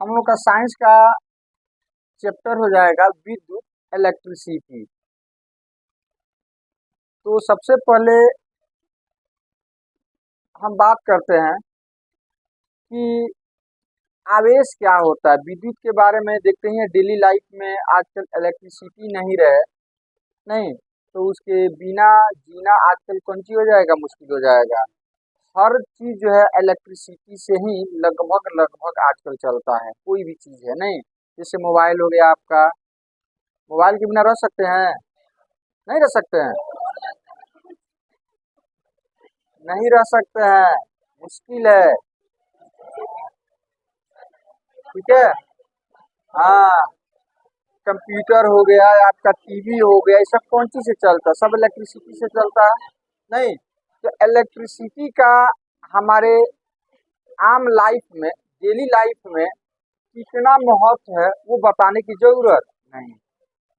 हम लोग का साइंस का चैप्टर हो जाएगा विद्युत इलेक्ट्रिसिटी। तो सबसे पहले हम बात करते हैं कि आवेश क्या होता है। विद्युत के बारे में देखते हैं डेली लाइफ में आजकल इलेक्ट्रिसिटी नहीं रहे, नहीं तो उसके बिना जीना आजकल कौन सी हो जाएगा, मुश्किल हो जाएगा। हर चीज जो है इलेक्ट्रिसिटी से ही लगभग लगभग आजकल चलता है, कोई भी चीज है नहीं। जैसे मोबाइल हो गया आपका, मोबाइल के बिना रह सकते हैं? नहीं रह सकते हैं, नहीं रह सकते हैं, मुश्किल है। ठीक है, हाँ। कंप्यूटर हो गया, आपका टीवी हो गया, ये सब कौन चीज से चलता है? सब इलेक्ट्रिसिटी से चलता है नहीं। तो इलेक्ट्रिसिटी का हमारे आम लाइफ में, डेली लाइफ में कितना महत्व है वो बताने की जरूरत नहीं।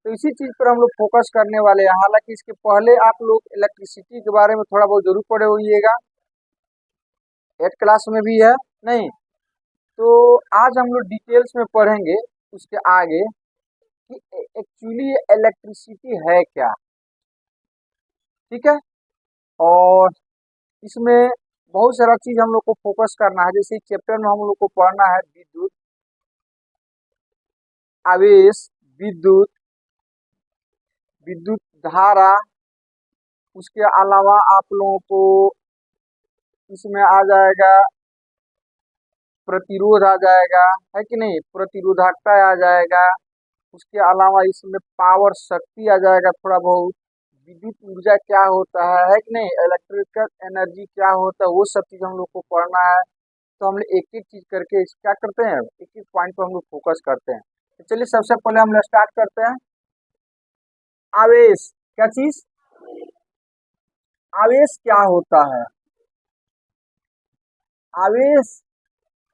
तो इसी चीज पर हम लोग फोकस करने वाले हैं। हालांकि इसके पहले आप लोग इलेक्ट्रिसिटी के बारे में थोड़ा बहुत जरूर पढ़े होइएगा, 8th क्लास में भी है नहीं। तो आज हम लोग डिटेल्स में पढ़ेंगे उसके आगे कि एक्चुअली इलेक्ट्रिसिटी है क्या। ठीक है, और इसमें बहुत सारा चीज हम लोग को फोकस करना है। जैसे चैप्टर में हम लोग को पढ़ना है विद्युत, आवेश, विद्युत, विद्युत धारा। उसके अलावा आप लोगों को इसमें आ जाएगा प्रतिरोध, आ जाएगा है कि नहीं, प्रतिरोधकता आ जाएगा। उसके अलावा इसमें पावर शक्ति आ जाएगा थोड़ा बहुत। विद्युत ऊर्जा क्या होता है कि नहीं, इलेक्ट्रिकल एनर्जी क्या होता है, वो सब चीज हम लोग को पढ़ना है। तो हम लोग एक एक चीज करके क्या करते हैं, एक एक पॉइंट पर हम लोग फोकस करते हैं। तो चलिए सबसे पहले हम लोग स्टार्ट करते हैं। आवेश क्या चीज, आवेश क्या होता है? आवेश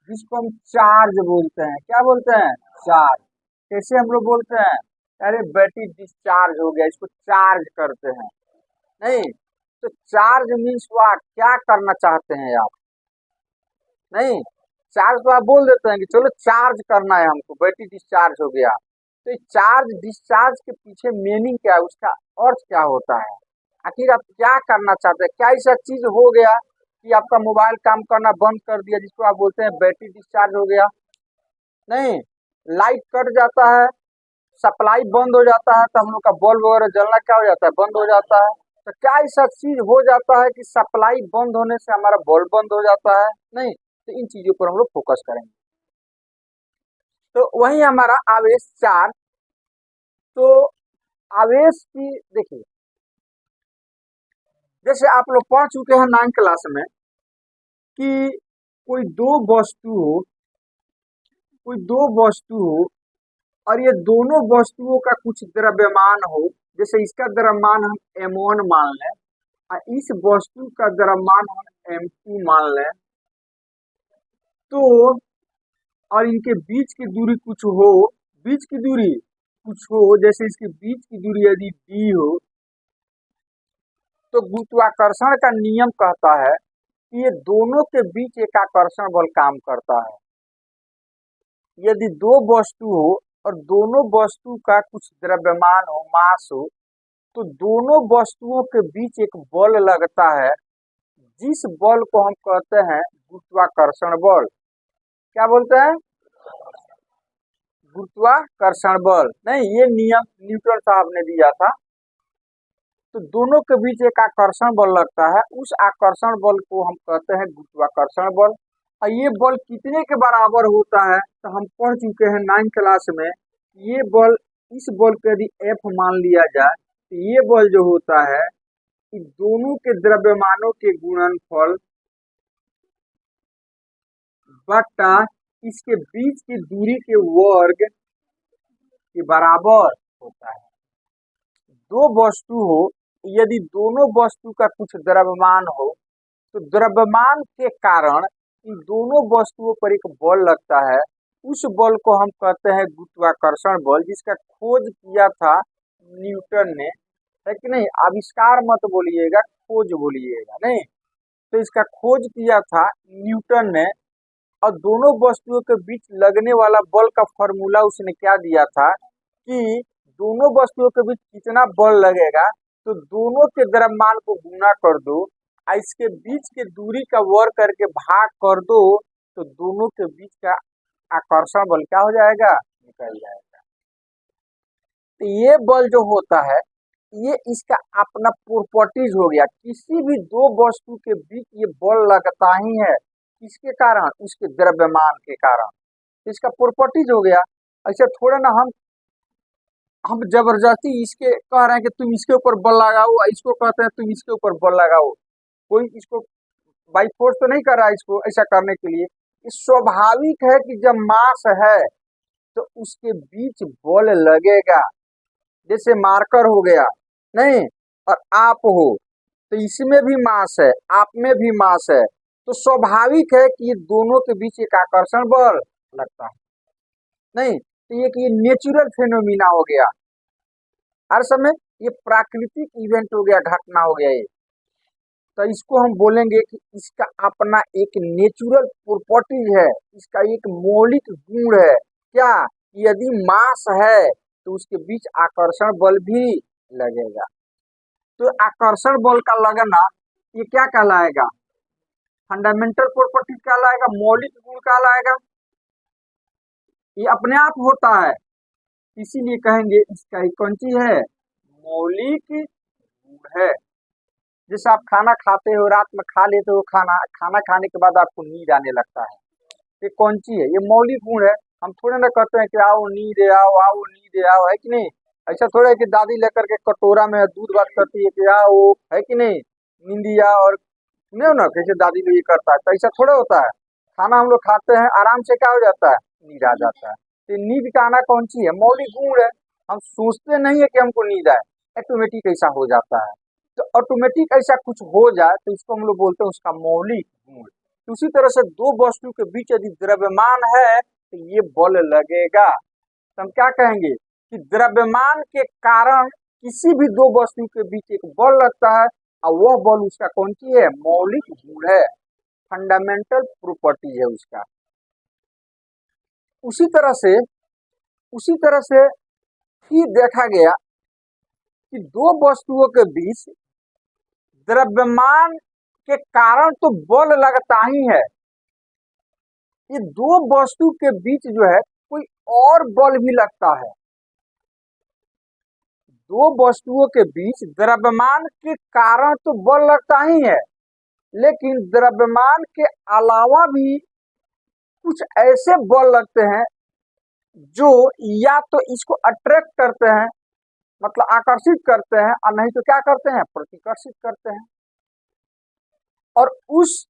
जिसको हम चार्ज बोलते हैं, क्या बोलते हैं, चार्ज। कैसे हम लोग बोलते हैं, अरे बैटरी डिस्चार्ज हो गया, इसको चार्ज करते हैं नहीं। तो चार्ज मीन्स वो क्या करना चाहते हैं आप, नहीं। चार्ज तो आप बोल देते हैं कि चलो चार्ज करना है हमको, बैटरी डिस्चार्ज हो गया। तो चार्ज डिस्चार्ज के पीछे मीनिंग क्या है, उसका अर्थ क्या होता है, आखिर आप क्या करना चाहते हैं? क्या ऐसा चीज हो गया कि आपका मोबाइल काम करना बंद कर दिया, जिसको आप बोलते हैं बैटरी डिस्चार्ज हो गया? नहीं। लाइट कट जाता है, सप्लाई बंद हो जाता है, तो हम लोग का बल्ब वगैरह जलना क्या हो जाता है, बंद हो जाता है। तो क्या ऐसा चीज हो जाता है कि सप्लाई बंद होने से हमारा बल्ब बंद हो जाता है? नहीं। तो इन चीजों पर हम लोग फोकस करेंगे। तो वही हमारा आवेश चार्ज। तो आवेश की देखिए, जैसे आप लोग पढ़ चुके हैं 9th क्लास में कि कोई दो वस्तु हो, कोई दो वस्तु हो और ये दोनों वस्तुओं का कुछ द्रव्यमान हो। जैसे इसका द्रव्यमान हम m1 मान लें और इस वस्तु का द्रव्यमान हम m2 मान लें। तो और इनके बीच की दूरी कुछ हो, बीच की दूरी कुछ हो, जैसे इसके बीच की दूरी यदि d हो, तो गुरुत्वाकर्षण का नियम कहता है कि ये दोनों के बीच एक आकर्षण बल काम करता है। यदि दो वस्तु हो और दोनों वस्तु का कुछ द्रव्यमान हो, मास हो, तो दोनों वस्तुओं के बीच एक बल लगता है, जिस बल को हम कहते हैं गुरुत्वाकर्षण बल। क्या बोलते हैं, गुरुत्वाकर्षण बल। नहीं, ये नियम न्यूटन साहब ने दिया था। तो दोनों के बीच एक आकर्षण बल लगता है, उस आकर्षण बल को हम कहते हैं गुरुत्वाकर्षण बल। और ये बल कितने के बराबर होता है, तो हम पढ़ चुके हैं 9th क्लास में। ये बल, इस बल को यदि F मान लिया जाए, तो ये बल जो होता है कि दोनों के द्रव्यमानों के गुणनफल बटा इसके बीच की दूरी के वर्ग के बराबर होता है। दो वस्तु हो, यदि दोनों वस्तु का कुछ द्रव्यमान हो, तो द्रव्यमान के कारण इन दोनों वस्तुओं पर एक बल लगता है। उस बल को हम कहते हैं गुरुत्वाकर्षण बल, जिसका खोज किया था न्यूटन ने, है कि नहीं। आविष्कार मत बोलिएगा, खोज बोलिएगा नहीं। तो इसका खोज किया था न्यूटन ने। और दोनों वस्तुओं के बीच लगने वाला बल का फॉर्मूला उसने क्या दिया था कि दोनों वस्तुओं के बीच कितना बल लगेगा तो दोनों के द्रव्यमान को गुना कर दो और इसके बीच के दूरी का वर्ग करके भाग कर दो तो दोनों के बीच का आकर्षण बल क्या हो जाएगा, निकल जाएगा। तो ये बल जो होता है ये इसका अपना प्रॉपर्टीज हो गया। किसी भी दो वस्तु के बीच ये बल लगता ही है, किसके कारण, उसके द्रव्यमान के कारण। तो इसका प्रॉपर्टीज हो गया। ऐसे थोड़ा ना हम जबरदस्ती इसके कह रहे हैं कि तुम इसके ऊपर बल लगाओ, इसको कहते हैं तुम इसके ऊपर बल लगाओ। कोई इसको बाई फोर्स तो नहीं कर रहा है इसको ऐसा करने के लिए। ये स्वाभाविक है कि जब मास है तो उसके बीच बल लगेगा। जैसे मार्कर हो गया नहीं, और आप हो तो इसमें भी मास है, आप में भी मास है, तो स्वाभाविक है कि ये दोनों के बीच एक आकर्षण बल लगता है। नहीं तो ये नेचुरल फेनोमिना हो गया। हर समय ये प्राकृतिक इवेंट हो गया, घटना हो गया ये। तो इसको हम बोलेंगे कि इसका अपना एक नेचुरल प्रॉपर्टीज है, इसका एक मौलिक गुण है। क्या, यदि मास है तो उसके बीच आकर्षण बल भी लगेगा। तो आकर्षण बल का लगना ये क्या कहलाएगा, फंडामेंटल प्रॉपर्टीज कहलाएगा, मौलिक गुण कहलाएगा। ये अपने आप होता है, इसीलिए कहेंगे इसका एक कौन चीज है, मौलिक गुण है। जैसे आप खाना खाते हो, रात में खा लेते हो खाना, खाना खाने के बाद आपको नींद आने लगता है, ये कौन सी है, ये मौलिक गुण है। हम थोड़े ना कहते हैं कि आओ नींद आओ नींद आओ, है कि नहीं। ऐसा थोड़ा है कि दादी लेकर के कटोरा में दूध बात करती है कि आओ, है कि नहीं, नींदिया, और सुने ना कैसे दादी लोग ये करता है। तो ऐसा थोड़ा होता है, खाना हम लोग खाते हैं आराम से क्या हो जाता है, नींद आ जाता है। तो नींद का आना कौन सी है, मौलिक गुण है। हम सोचते नहीं है कि हमको नींद आए, ऑटोमेटिक ऐसा हो जाता है। तो ऑटोमेटिक ऐसा कुछ हो जाए तो इसको हम लोग बोलते हैं उसका मौलिक गुण। उसी तरह से दो वस्तु के बीच यदि द्रव्यमान है तो ये बल लगेगा। तो हम क्या कहेंगे कि द्रव्यमान के कारण किसी भी दो वस्तु के बीच एक बल लगता है और वह बल उसका कौन सी है, मौलिक गुण है, फंडामेंटल प्रॉपर्टी है उसका। उसी तरह से ही देखा गया कि दो वस्तुओं के बीच द्रव्यमान के कारण तो बल लगता ही है, ये दो वस्तु के बीच जो है कोई और बल भी लगता है। दो वस्तुओं के बीच द्रव्यमान के कारण तो बल लगता ही है, लेकिन द्रव्यमान के अलावा भी कुछ ऐसे बल लगते हैं जो या तो इसको अट्रैक्ट करते हैं, मतलब आकर्षित करते हैं, और नहीं तो क्या करते हैं, प्रतिकर्षित करते हैं। और उस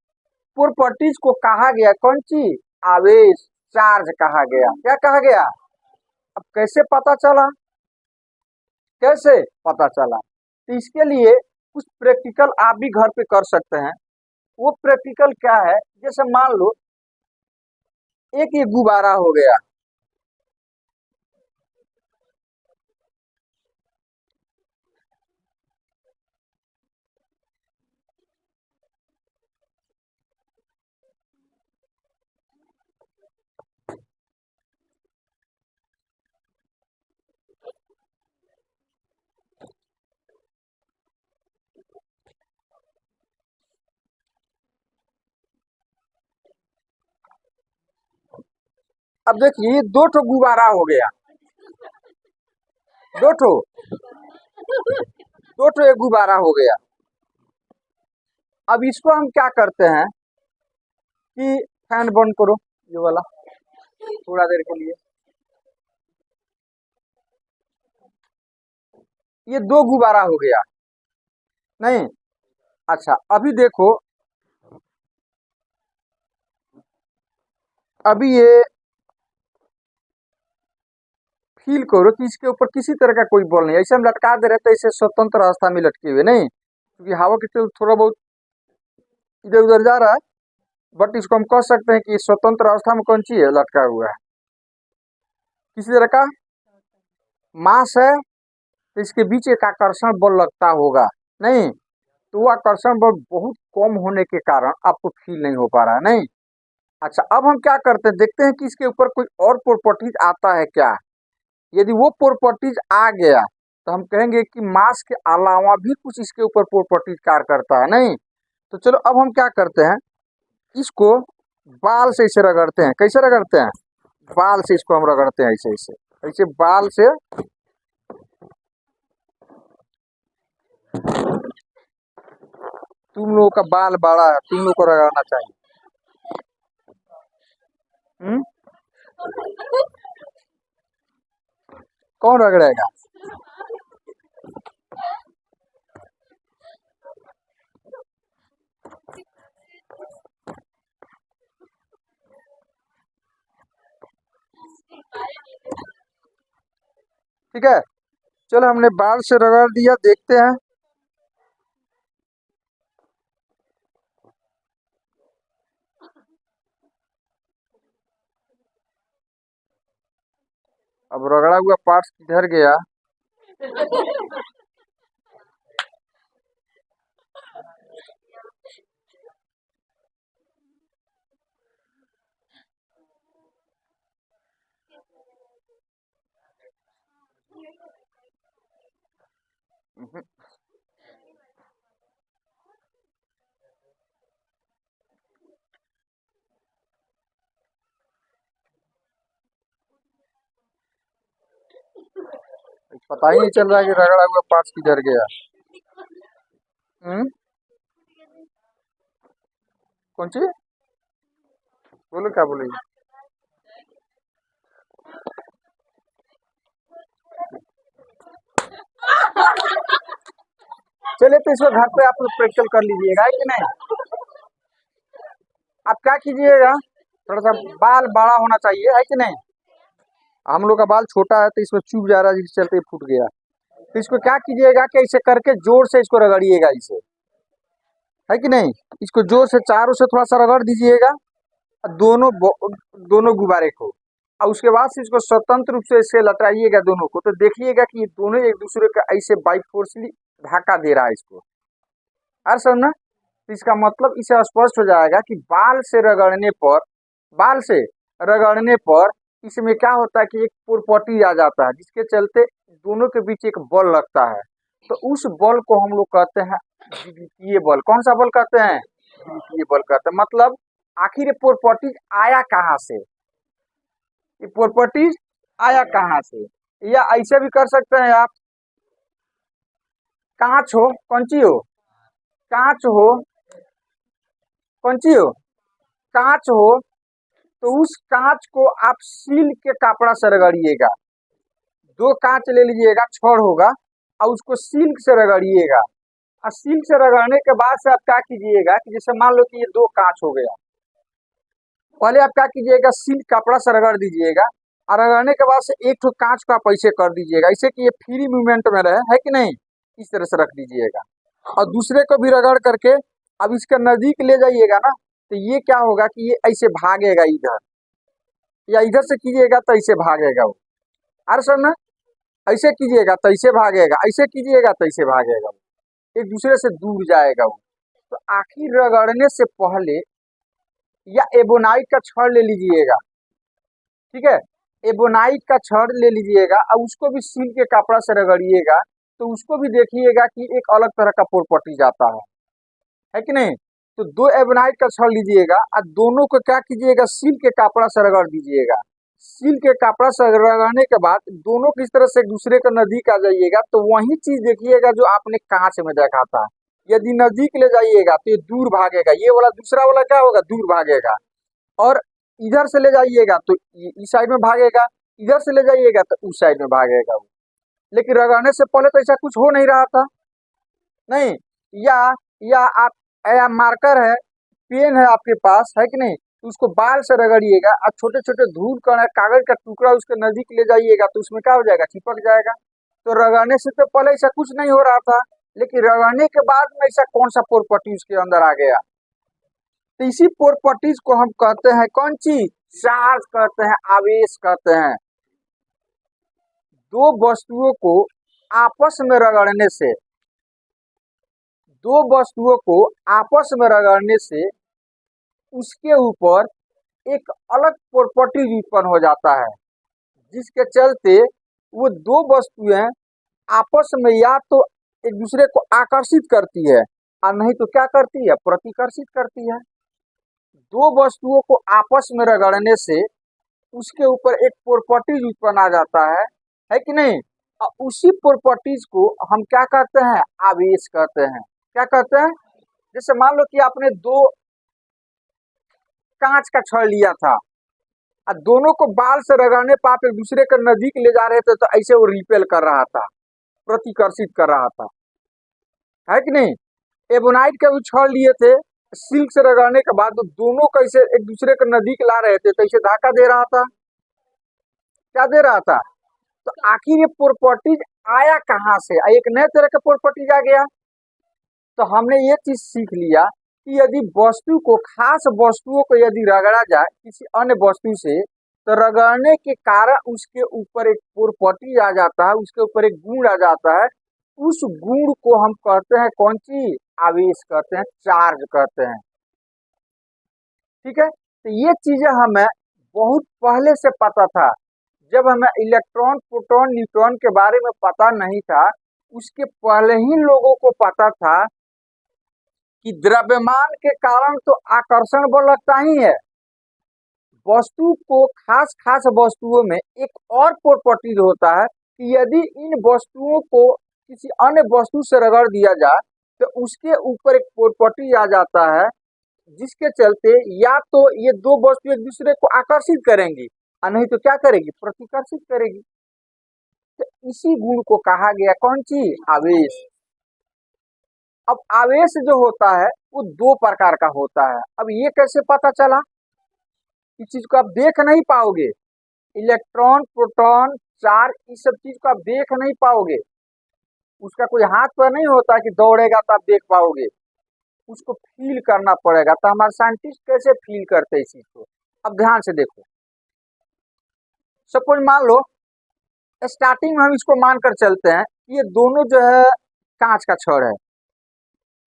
प्रॉपर्टीज को कहा गया कौन सी, आवेश, चार्ज कहा गया। क्या कहा गया, अब कैसे पता चला, कैसे पता चला, तो इसके लिए कुछ प्रैक्टिकल आप भी घर पे कर सकते हैं। वो प्रैक्टिकल क्या है, जैसे मान लो एक ये गुब्बारा हो गया, अब देखिए दो ठो गुब्बारा हो गया, दो ठो एक गुब्बारा हो गया। अब इसको हम क्या करते हैं कि फैन बंद करो ये वाला थोड़ा देर के लिए, ये दो गुब्बारा हो गया नहीं। अच्छा अभी देखो, अभी ये फील करो कि इसके ऊपर किसी तरह का कोई बल नहीं, ऐसे हम लटका दे रहे थे, इसे स्वतंत्र अवस्था में लटके हुए नहीं, क्योंकि हवा के चल थोड़ा बहुत इधर उधर जा रहा है, बट इसको हम कह सकते हैं कि स्वतंत्र अवस्था में कौन सी है, लटका हुआ है। किसी तरह का मास है तो इसके बीच एक आकर्षण बल लगता होगा नहीं, तो वो आकर्षण बल बहुत कम होने के कारण आपको फील नहीं हो पा रहा है नहीं। अच्छा, अब हम क्या करते हैं, देखते हैं कि इसके ऊपर कोई और प्रॉपर्टीज आता है क्या। यदि वो प्रॉपर्टीज आ गया तो हम कहेंगे कि मास के अलावा भी कुछ इसके ऊपर प्रॉपर्टीज कार्य करता है, नहीं। तो चलो अब हम क्या करते हैं, इसको बाल से इसे रगड़ते हैं। कैसे रगड़ते हैं, बाल से इसको हम रगड़ते हैं, ऐसे ऐसे ऐसे बाल से। तुम लोगों का बाल बड़ा है, तुम लोग को रगड़ना चाहिए। हम्म, कौन रगड़ेगा। ठीक है, चलो हमने बाल से रगड़ दिया, देखते हैं। अब रगड़ा हुआ पार्ट किधर गया। हम्म, पता ही नहीं चल रहा है कि रगड़ा हुआ पार्ट किधर गया। हम्म, कौन सी, बोलो क्या बोलेगी। चलिए, तो इसको घर पे आप लोग प्रैक्टिकल कर लीजिएगा, है कि नहीं। आप क्या कीजिएगा, थोड़ा सा बाल बड़ा होना चाहिए, है कि नहीं। हम लोग का बाल छोटा है तो इसमें चुभ जा रहा है, जिसके चलते फूट गया। तो इसको क्या कीजिएगा कि ऐसे करके जोर से इसको रगड़िएगा, इसे, है कि नहीं। इसको जोर से चारों से थोड़ा सा रगड़ दीजिएगा, और दोनों गुब्बारे को। और उसके बाद से इसको स्वतंत्र रूप से इससे लटाइएगा दोनों को, तो देखिएगा कि ये दोनों एक दूसरे का ऐसे बाई फोर्सली धक्का दे रहा है इसको। और समझना, तो इसका मतलब इसे स्पष्ट हो जाएगा कि बाल से रगड़ने पर इसमें क्या होता है कि एक प्रॉपर्टी आ जाता है, जिसके चलते दोनों के बीच एक बल लगता है। तो उस बल को हम लोग कहते हैं द्वितीय बल। कौन सा बल कहते हैं, द्वितीय बल कहते हैं। मतलब आखिर ये प्रॉपर्टीज आया कहाँ से, ये प्रॉपर्टीज आया कहाँ से। या ऐसे भी कर सकते हैं आप, कांच हो, कौंची हो, कांच हो, कौंची हो, कांच हो, तो उस कांच को आप सील के कपड़ा से रगड़िएगा। दो कांच ले लीजिएगा, छड़ होगा, और उसको सिल्क से रगड़िएगा। और सिल्क से रगड़ने के बाद से आप क्या कीजिएगा कि जैसे मान लो कि ये दो कांच हो गया, पहले आप क्या कीजिएगा, सिल्क कपड़ा से रगड़ दीजिएगा। और रगड़ने के बाद से एक ठो कांच को आप ऐसे कर दीजिएगा, ऐसे कि ये फ्री मूवमेंट में रहे, है कि नहीं। इस तरह से रख दीजिएगा, और दूसरे को भी रगड़ करके अब इसके नजदीक ले जाइएगा ना, तो ये क्या होगा कि ये ऐसे भागेगा इधर, या इधर से कीजिएगा तो ऐसे भागेगा वो। अरे सर ना, ऐसे कीजिएगा तो ऐसे भागेगा, ऐसे कीजिएगा तो ऐसे भागेगा वो, एक दूसरे से दूर जाएगा वो। तो आखिर रगड़ने से पहले या एबोनाइट का छड़ ले लीजिएगा, ठीक है। एबोनाइट का छड़ ले लीजिएगा और उसको भी सील के कपड़ा से रगड़िएगा, तो उसको भी देखिएगा कि एक अलग तरह का प्रॉपर्टी जाता है कि नहीं। तो दो एबोनाइट का छड़ लीजिएगा और दोनों को क्या कीजिएगा, सील के कपड़ा से रगड़ दीजिएगा। सील के कपड़ा से रगड़ने के बाद दोनों किस तरह से एक दूसरे के नजदीक आ जाइएगा, तो वही चीज देखिएगा जो आपने कांच में देखा था। यदि नजदीक ले जाइएगा तो ये दूर भागेगा, ये वाला दूसरा वाला क्या होगा, दूर भागेगा। और इधर से ले जाइएगा तो इस साइड में भागेगा, इधर से ले जाइएगा तो उस साइड में भागेगा वो। लेकिन रगड़ने से पहले तो ऐसा कुछ हो नहीं रहा था, नहीं। या या आप, या मार्कर है, पेन है आपके पास, है कि नहीं, तो उसको बाल से रगड़िएगा और छोटे छोटे धूल कण कागज का टुकड़ा उसके नजदीक ले जाइएगा, तो उसमें क्या हो जाएगा, चिपक जाएगा। तो रगड़ने से तो पहले ऐसा कुछ नहीं हो रहा था, लेकिन रगड़ने के बाद में ऐसा कौन सा प्रॉपर्टी उसके अंदर आ गया। तो इसी प्रॉपर्टीज को हम कहते हैं कौन चीज, चार्ज कहते हैं, आवेश कहते हैं। दो वस्तुओं को आपस में रगड़ने से, दो वस्तुओं को आपस में रगड़ने से उसके ऊपर एक अलग प्रॉपर्टीज उत्पन्न हो जाता है, जिसके चलते वो दो वस्तुएं आपस में या तो एक दूसरे को आकर्षित करती है और नहीं तो क्या करती है, प्रतिकर्षित करती है। दो वस्तुओं को आपस में रगड़ने से उसके ऊपर एक प्रॉपर्टीज उत्पन्न आ जाता है कि नहीं। और उसी प्रॉपर्टीज को हम क्या कहते हैं, आवेश कहते हैं। क्या कहते हैं? जैसे मान लो कि आपने दो कांच का छड़ लिया था और दोनों को बाल से रगड़ने पर आप एक दूसरे के नजदीक ले जा रहे थे, तो ऐसे वो रिपेल कर रहा था, प्रतिकर्षित कर रहा था, है कि नहीं। एबोनाइट के भी छड़ लिए थे, सिल्क से रगड़ने के बाद दोनों कैसे एक दूसरे के नजदीक ला रहे थे, तो इसे धक्का दे रहा था। क्या दे रहा था? तो आखिर ये प्रॉपर्टीज आया कहाँ से? एक नए तरह का प्रॉपर्टीज आ गया। तो हमने ये चीज सीख लिया कि यदि वस्तु को, खास वस्तुओं को यदि रगड़ा जाए किसी अन्य वस्तु से, तो रगड़ने के कारण उसके ऊपर एक प्रॉपर्टी आ जाता है, उसके ऊपर एक गुण आ जाता है। उस गुण को हम कहते हैं कौन सी? आवेश कहते हैं, चार्ज कहते हैं। ठीक है। तो ये चीजें हमें बहुत पहले से पता था। जब हमें इलेक्ट्रॉन, प्रोटॉन, न्यूट्रॉन के बारे में पता नहीं था, उसके पहले ही लोगों को पता था कि द्रव्यमान के कारण तो आकर्षण बल लगता ही है। वस्तु को, खास खास वस्तुओं में एक और प्रॉपर्टी होता है कि यदि इन वस्तुओं को किसी अन्य वस्तु से रगड़ दिया जाए, तो उसके ऊपर एक प्रॉपर्टी आ जाता है, जिसके चलते या तो ये दो वस्तु एक दूसरे को आकर्षित करेंगी और नहीं तो क्या करेगी, प्रतिकर्षित करेगी। तो इसी गुण को कहा गया कौन सी? आवेश। अब आवेश जो होता है वो दो प्रकार का होता है। अब ये कैसे पता चला? इस चीज को आप देख नहीं पाओगे, इलेक्ट्रॉन, प्रोटॉन, चार्ज, इस सब चीज को आप देख नहीं पाओगे। उसका कोई हाथ पर नहीं होता कि दौड़ेगा तो आप देख पाओगे, उसको फील करना पड़ेगा। तो हमारे साइंटिस्ट कैसे फील करते हैं इस चीज को? अब ध्यान से देखो। सपोज मान लो, स्टार्टिंग में हम इसको मानकर चलते हैं कि ये दोनों जो है कांच का छड़ है।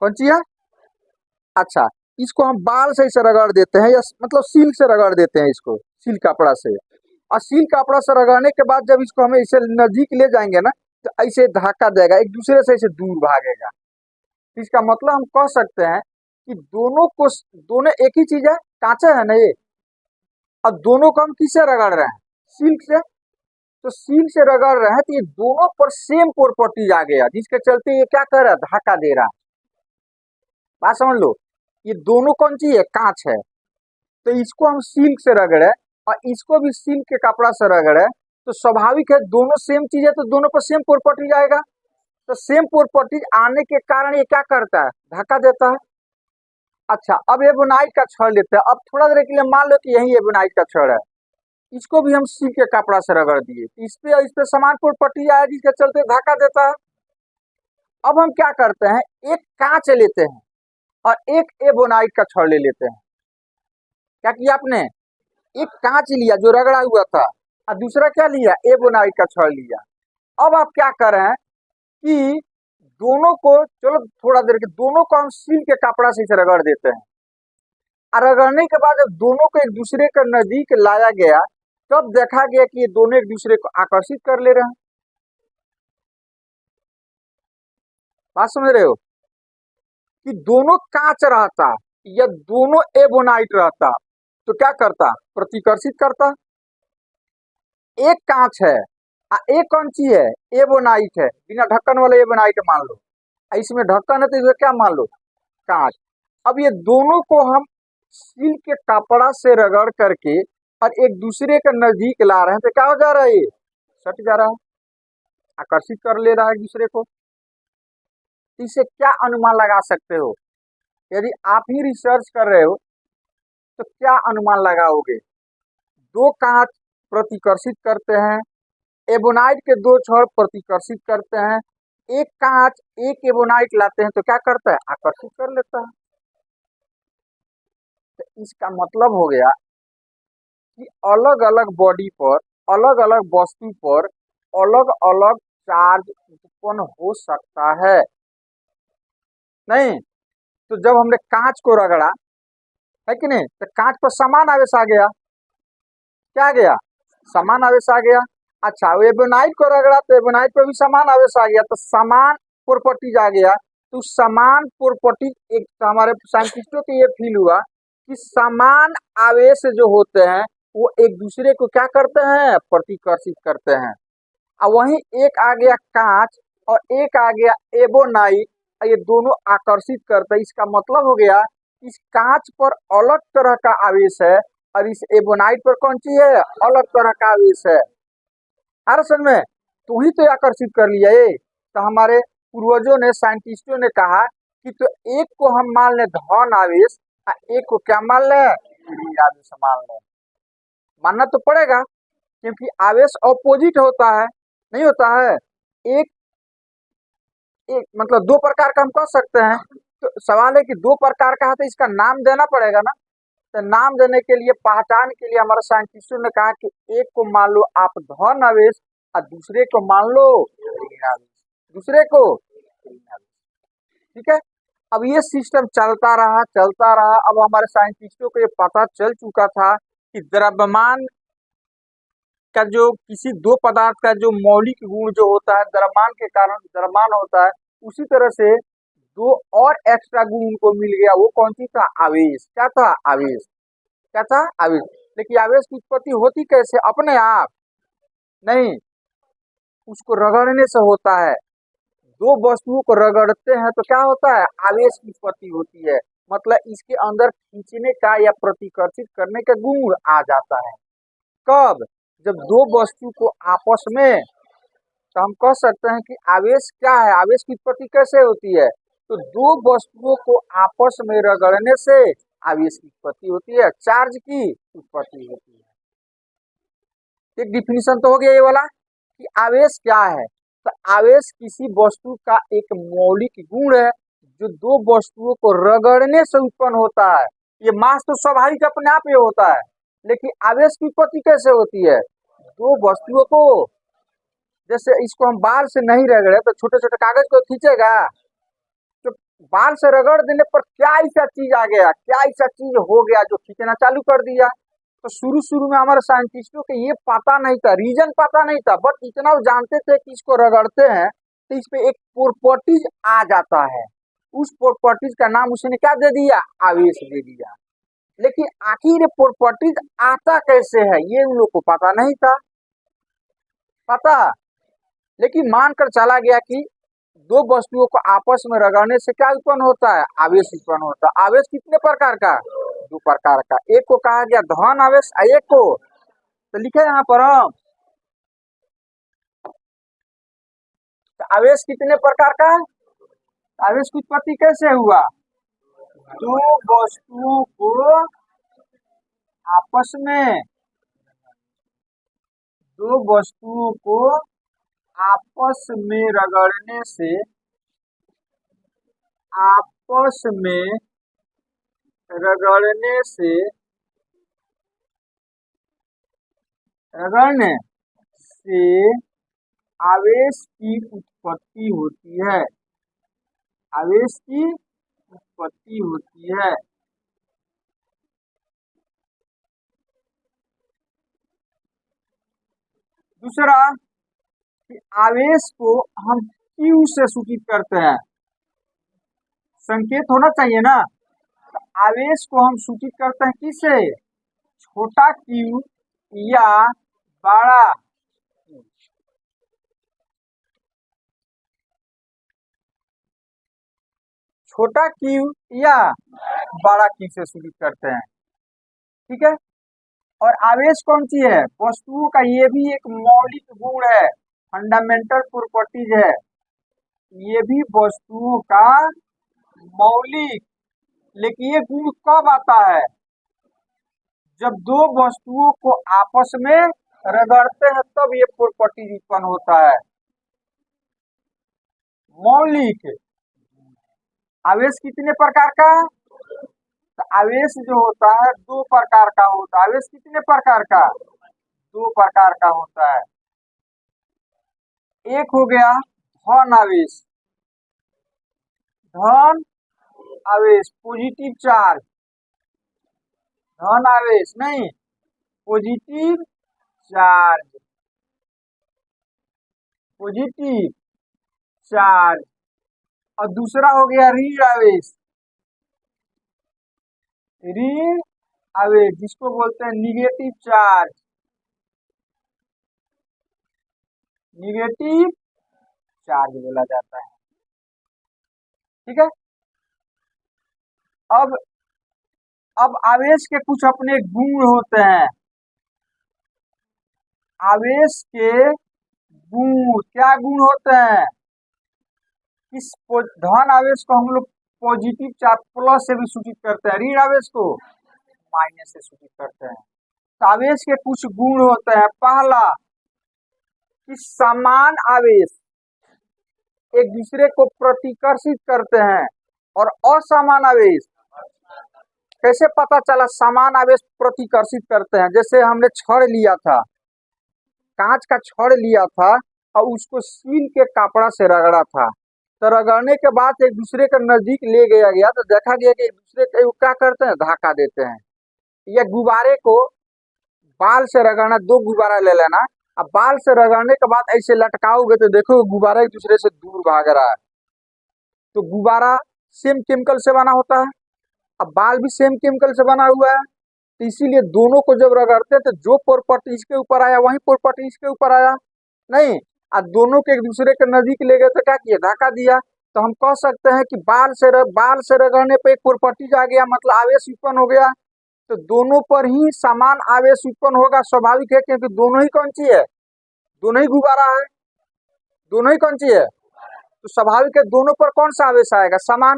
कौन सी है? अच्छा, इसको हम बाल से इसे रगड़ देते हैं, या मतलब सील से रगड़ देते हैं, इसको सील कपड़ा से। और सील कपड़ा से रगड़ने के बाद जब इसको हमें इसे नजदीक ले जाएंगे ना, तो ऐसे धक्का देगा, एक दूसरे से इसे दूर भागेगा। इसका मतलब हम कह सकते हैं कि दोनों एक ही चीज है, कांचा है ना ये, और दोनों को हम किससे रगड़ रहे हैं? सील से। तो सील से रगड़ रहे हैं तो ये दोनों पर सेम प्रॉपर्टीज आ गया, जिसके चलते ये क्या कर रहा है? धक्का दे रहा है। बात समझ लो, ये दोनों कौन सी है? कांच है। तो इसको हम सिल्क से रगड़े और इसको भी सिल्क के कपड़ा से रगड़े, तो स्वाभाविक है दोनों सेम चीज है, तो दोनों पर सेम प्रॉपर्टीज आएगा। तो सेम प्रॉपर्टीज आने के कारण ये क्या करता है? धक्का देता है। अच्छा, अब एबोनाइट का छड़ लेते हैं। अब थोड़ा देर के लिए मान लो कि यही एबोनाइट का छड़ है, इसको भी हम सिल्क के कपड़ा से रगड़ दिए, इस पे समान प्रॉपर्टी आया, जिसके चलते धक्का देता है। अब हम क्या करते हैं, एक कांच लेते हैं और एक एबोनाइट का छड़ ले लेते हैं। क्या किया आपने? एक कांच लिया जो रगड़ा हुआ था, और दूसरा क्या लिया? एबोनाइट का छड़ लिया। अब आप क्या कर रहे हैं कि दोनों को, चलो थोड़ा देर के, दोनों को हम सिल्क के कपड़ा से इसे रगड़ देते हैं। और रगड़ने के बाद जब दोनों को एक दूसरे के नजदीक लाया गया, तब देखा गया कि ये दोनों एक दूसरे को आकर्षित कर ले रहे हैं। बात समझ रहे हो? कि दोनों कांच रहता या दोनों एबोनाइट रहता, तो क्या करता? प्रतिकर्षित करता। एक कांच है और एक कौन सी है? एबोनाइट है, बिना ढक्कन वाला एबोनाइट मान लो। इसमें ढक्कन है तो इसे क्या मान लो? कांच। अब ये दोनों को हम सिल्क के कपड़ा से रगड़ करके और एक दूसरे के नजदीक ला रहे हैं, तो क्या हो जा रहा है? ये सट जा रहा है, आकर्षित कर ले रहा है एक दूसरे को। इससे क्या अनुमान लगा सकते हो? यदि आप ही रिसर्च कर रहे हो तो क्या अनुमान लगाओगे? दो कांच प्रतिकर्षित करते हैं, एबोनाइट के दो छड़ प्रतिकर्षित करते हैं, एक कांच एक एबोनाइट लाते हैं तो क्या करता है? आकर्षित कर लेता है। तो इसका मतलब हो गया कि अलग अलग बॉडी पर, अलग अलग वस्तु पर अलग अलग चार्ज उत्पन्न हो सकता है। नहीं तो जब हमने कांच को रगड़ा है कि नहीं। तो कांच पर समान आवेश आ गया, क्या आ गया, समान आवेश आ गया। अच्छा, एबोनाइट को रगड़ा तो एबोनाइट पे भी समान आवेश आ गया, तो समान प्रॉपर्टीज आ गया। तो समान प्रॉपर्टीज, एक तो हमारे साइंटिस्टों को ये फील हुआ कि समान आवेश जो होते हैं वो एक दूसरे को क्या करते हैं, प्रतिकर्षित करते हैं। और वहीं एक आ गया कांच और एक आ गया एबोनाइट, ये दोनों आकर्षित करते हैं। इसका मतलब हो गया इस कांच पर अलग तरह का आवेश है और इस एबोनाइट पर कौन सी है, अलग तरह का आवेश है। अरे समझ में, तू ही तो आकर्षित कर लिया ये। तो हमारे पूर्वजों ने, साइंटिस्टों ने कहा कि तो एक को हम मान लें धन आवेश और एक को क्या मान लें, ऋण आवेश मान लें। मानना तो पड़ेगा क्योंकि आवेश ऑपोजिट होता है, नहीं होता है। एक एक मतलब दो प्रकार का हम कह सकते हैं। तो सवाल है कि दो प्रकार का है तो इसका नाम देना पड़ेगा ना। तो नाम देने के लिए, पहचान के लिए हमारे साइंटिस्टों ने कहा कि एक को मान लो आप धन आवेश और दूसरे को मान लो ऋण आवेश, दूसरे को ऋण आवेश। ठीक है, अब ये सिस्टम चलता रहा चलता रहा। अब हमारे साइंटिस्टों को ये पता चल चुका था कि द्रव्यमान का जो किसी दो पदार्थ का जो मौलिक गुण जो होता है, द्रव्यमान के कारण द्रव्यमान होता है, उसी तरह से दो और एक्स्ट्रा गुण उनको मिल गया। वो कौन सी था, आवेश। क्या था, आवेश। क्या था, आवेश। लेकिन आवेश की उत्पत्ति होती कैसे, अपने आप नहीं, उसको रगड़ने से होता है। दो वस्तुओं को रगड़ते हैं तो क्या होता है, आवेश की उत्पत्ति होती है। मतलब इसके अंदर खींचने का या प्रतिकर्षित करने का गुण आ जाता है। कब, जब दो वस्तु को आपस में, तो हम कह सकते हैं कि आवेश क्या है, आवेश की उत्पत्ति कैसे होती है। तो दो वस्तुओं को आपस में रगड़ने से आवेश की उत्पत्ति होती है, चार्ज की उत्पत्ति होती है। एक डिफिनीशन तो हो गया ये वाला कि आवेश क्या है। तो आवेश किसी वस्तु का एक मौलिक गुण है जो दो वस्तुओं को रगड़ने से उत्पन्न होता है। ये मास तो स्वाभाविक अपने आप ही होता है, लेकिन आवेश की उत्पत्ति कैसे होती है, दो वस्तुओं को, जैसे इसको हम बाल से नहीं रगड़े तो छोटे छोटे कागज को खींचेगा, तो बाल से रगड़ देने पर क्या ऐसा चीज आ गया, क्या ऐसा चीज हो गया जो खींचना चालू कर दिया। तो शुरू शुरू में हमारे साइंटिस्टों को ये पता नहीं था, रीजन पता नहीं था, बट इतना वो जानते थे कि इसको रगड़ते हैं तो इस पे एक प्रॉपर्टीज आ जाता है। उस प्रॉपर्टीज का नाम उसने क्या दे दिया, आवेश दे दिया। लेकिन आखिर ये प्रॉपर्टीज आता कैसे है ये उन लोग को पता नहीं था, पता। लेकिन मानकर चला गया कि दो वस्तुओं को आपस में रगड़ने से क्या उत्पन्न होता है, आवेश उत्पन्न होता है। आवेश कितने प्रकार का, दो प्रकार का। एक को कहा गया धन आवेश, एक को, तो लिखे यहाँ पर हम, तो आवेश कितने प्रकार का, आवेश की उत्पत्ति कैसे हुआ, दो वस्तुओं को आपस में, दो वस्तुओं को आपस में रगड़ने से, आपस में रगड़ने से, रगड़ने से आवेश की उत्पत्ति होती है, आवेश की उत्पत्ति होती है। दूसरा कि आवेश को हम Q से सूचित करते हैं, संकेत होना चाहिए ना। तो आवेश को हम सूचित करते हैं किससे, छोटा Q या बड़ा Q। छोटा Q या बड़ा Q से सूचित करते हैं, ठीक है। और आवेश कौन सी है, वस्तुओं का ये भी एक मौलिक गुण है, फंडामेंटल प्रॉपर्टीज है। ये भी वस्तुओं का मौलिक, लेकिन ये गुण कब आता है, जब दो वस्तुओं को आपस में रगड़ते हैं तब ये प्रॉपर्टी उत्पन्न होता है। मौलिक आवेश कितने प्रकार का, तो आवेश जो होता है दो प्रकार का होता है। आवेश कितने प्रकार का, दो प्रकार का होता है। एक हो गया धन आवेश, धन आवेश पॉजिटिव चार्ज, धन आवेश नहीं, पॉजिटिव चार्ज, पॉजिटिव चार्ज। और दूसरा हो गया ऋण आवेश, ऋण आवेश जिसको बोलते हैं निगेटिव चार्ज, निगेटिव चार्ज बोला जाता है। ठीक है। अब आवेश के कुछ अपने गुण होते हैं, आवेश के गुण, क्या गुण होते हैं? इस धन आवेश को हम लोग पॉजिटिव चार्ज प्लस से भी सूचित करते हैं, ऋण आवेश को माइनस से सूचित करते हैं। तो आवेश के कुछ गुण होते हैं। पहला कि समान आवेश एक दूसरे को प्रतिकर्षित करते हैं, और असमान आवेश कैसे पता चला समान आवेश प्रतिकर्षित करते हैं? जैसे हमने छड़ लिया था, कांच का छड़ लिया था और उसको सील के कपड़ा से रगड़ा था, तो रगड़ने के बाद एक दूसरे के नजदीक ले गया तो देखा गया कि एक दूसरे को क्या करते हैं, धक्का देते हैं। या गुब्बारे को बाल से रगड़ना, दो गुब्बारा ले लेना, अब बाल से रगड़ने के बाद ऐसे लटकाओगे तो देखो गुब्बारा एक दूसरे से दूर भाग रहा है। तो गुब्बारा सेम केमिकल से बना होता है, अब बाल भी सेम केमिकल से बना हुआ है, तो इसीलिए दोनों को जब रगड़ते हैं तो जो प्रॉपर्टी इसके ऊपर आया वही प्रॉपर्टी इसके ऊपर आया नहीं, और दोनों के एक दूसरे के नजदीक ले गए तो क्या किया, धक्का दिया। तो हम कह सकते हैं कि बाल से रगड़ने पे एक प्रॉपर्टी आ गया, मतलब आवेश उत्पन्न हो गया। तो दोनों पर ही समान आवेश उत्पन्न होगा, स्वाभाविक है, क्योंकि दोनों ही कौन सी है, दोनों ही गुब्बारा है, दोनों ही कौन सी है, तो स्वाभाविक है दोनों पर कौन सा आवेश आएगा, समान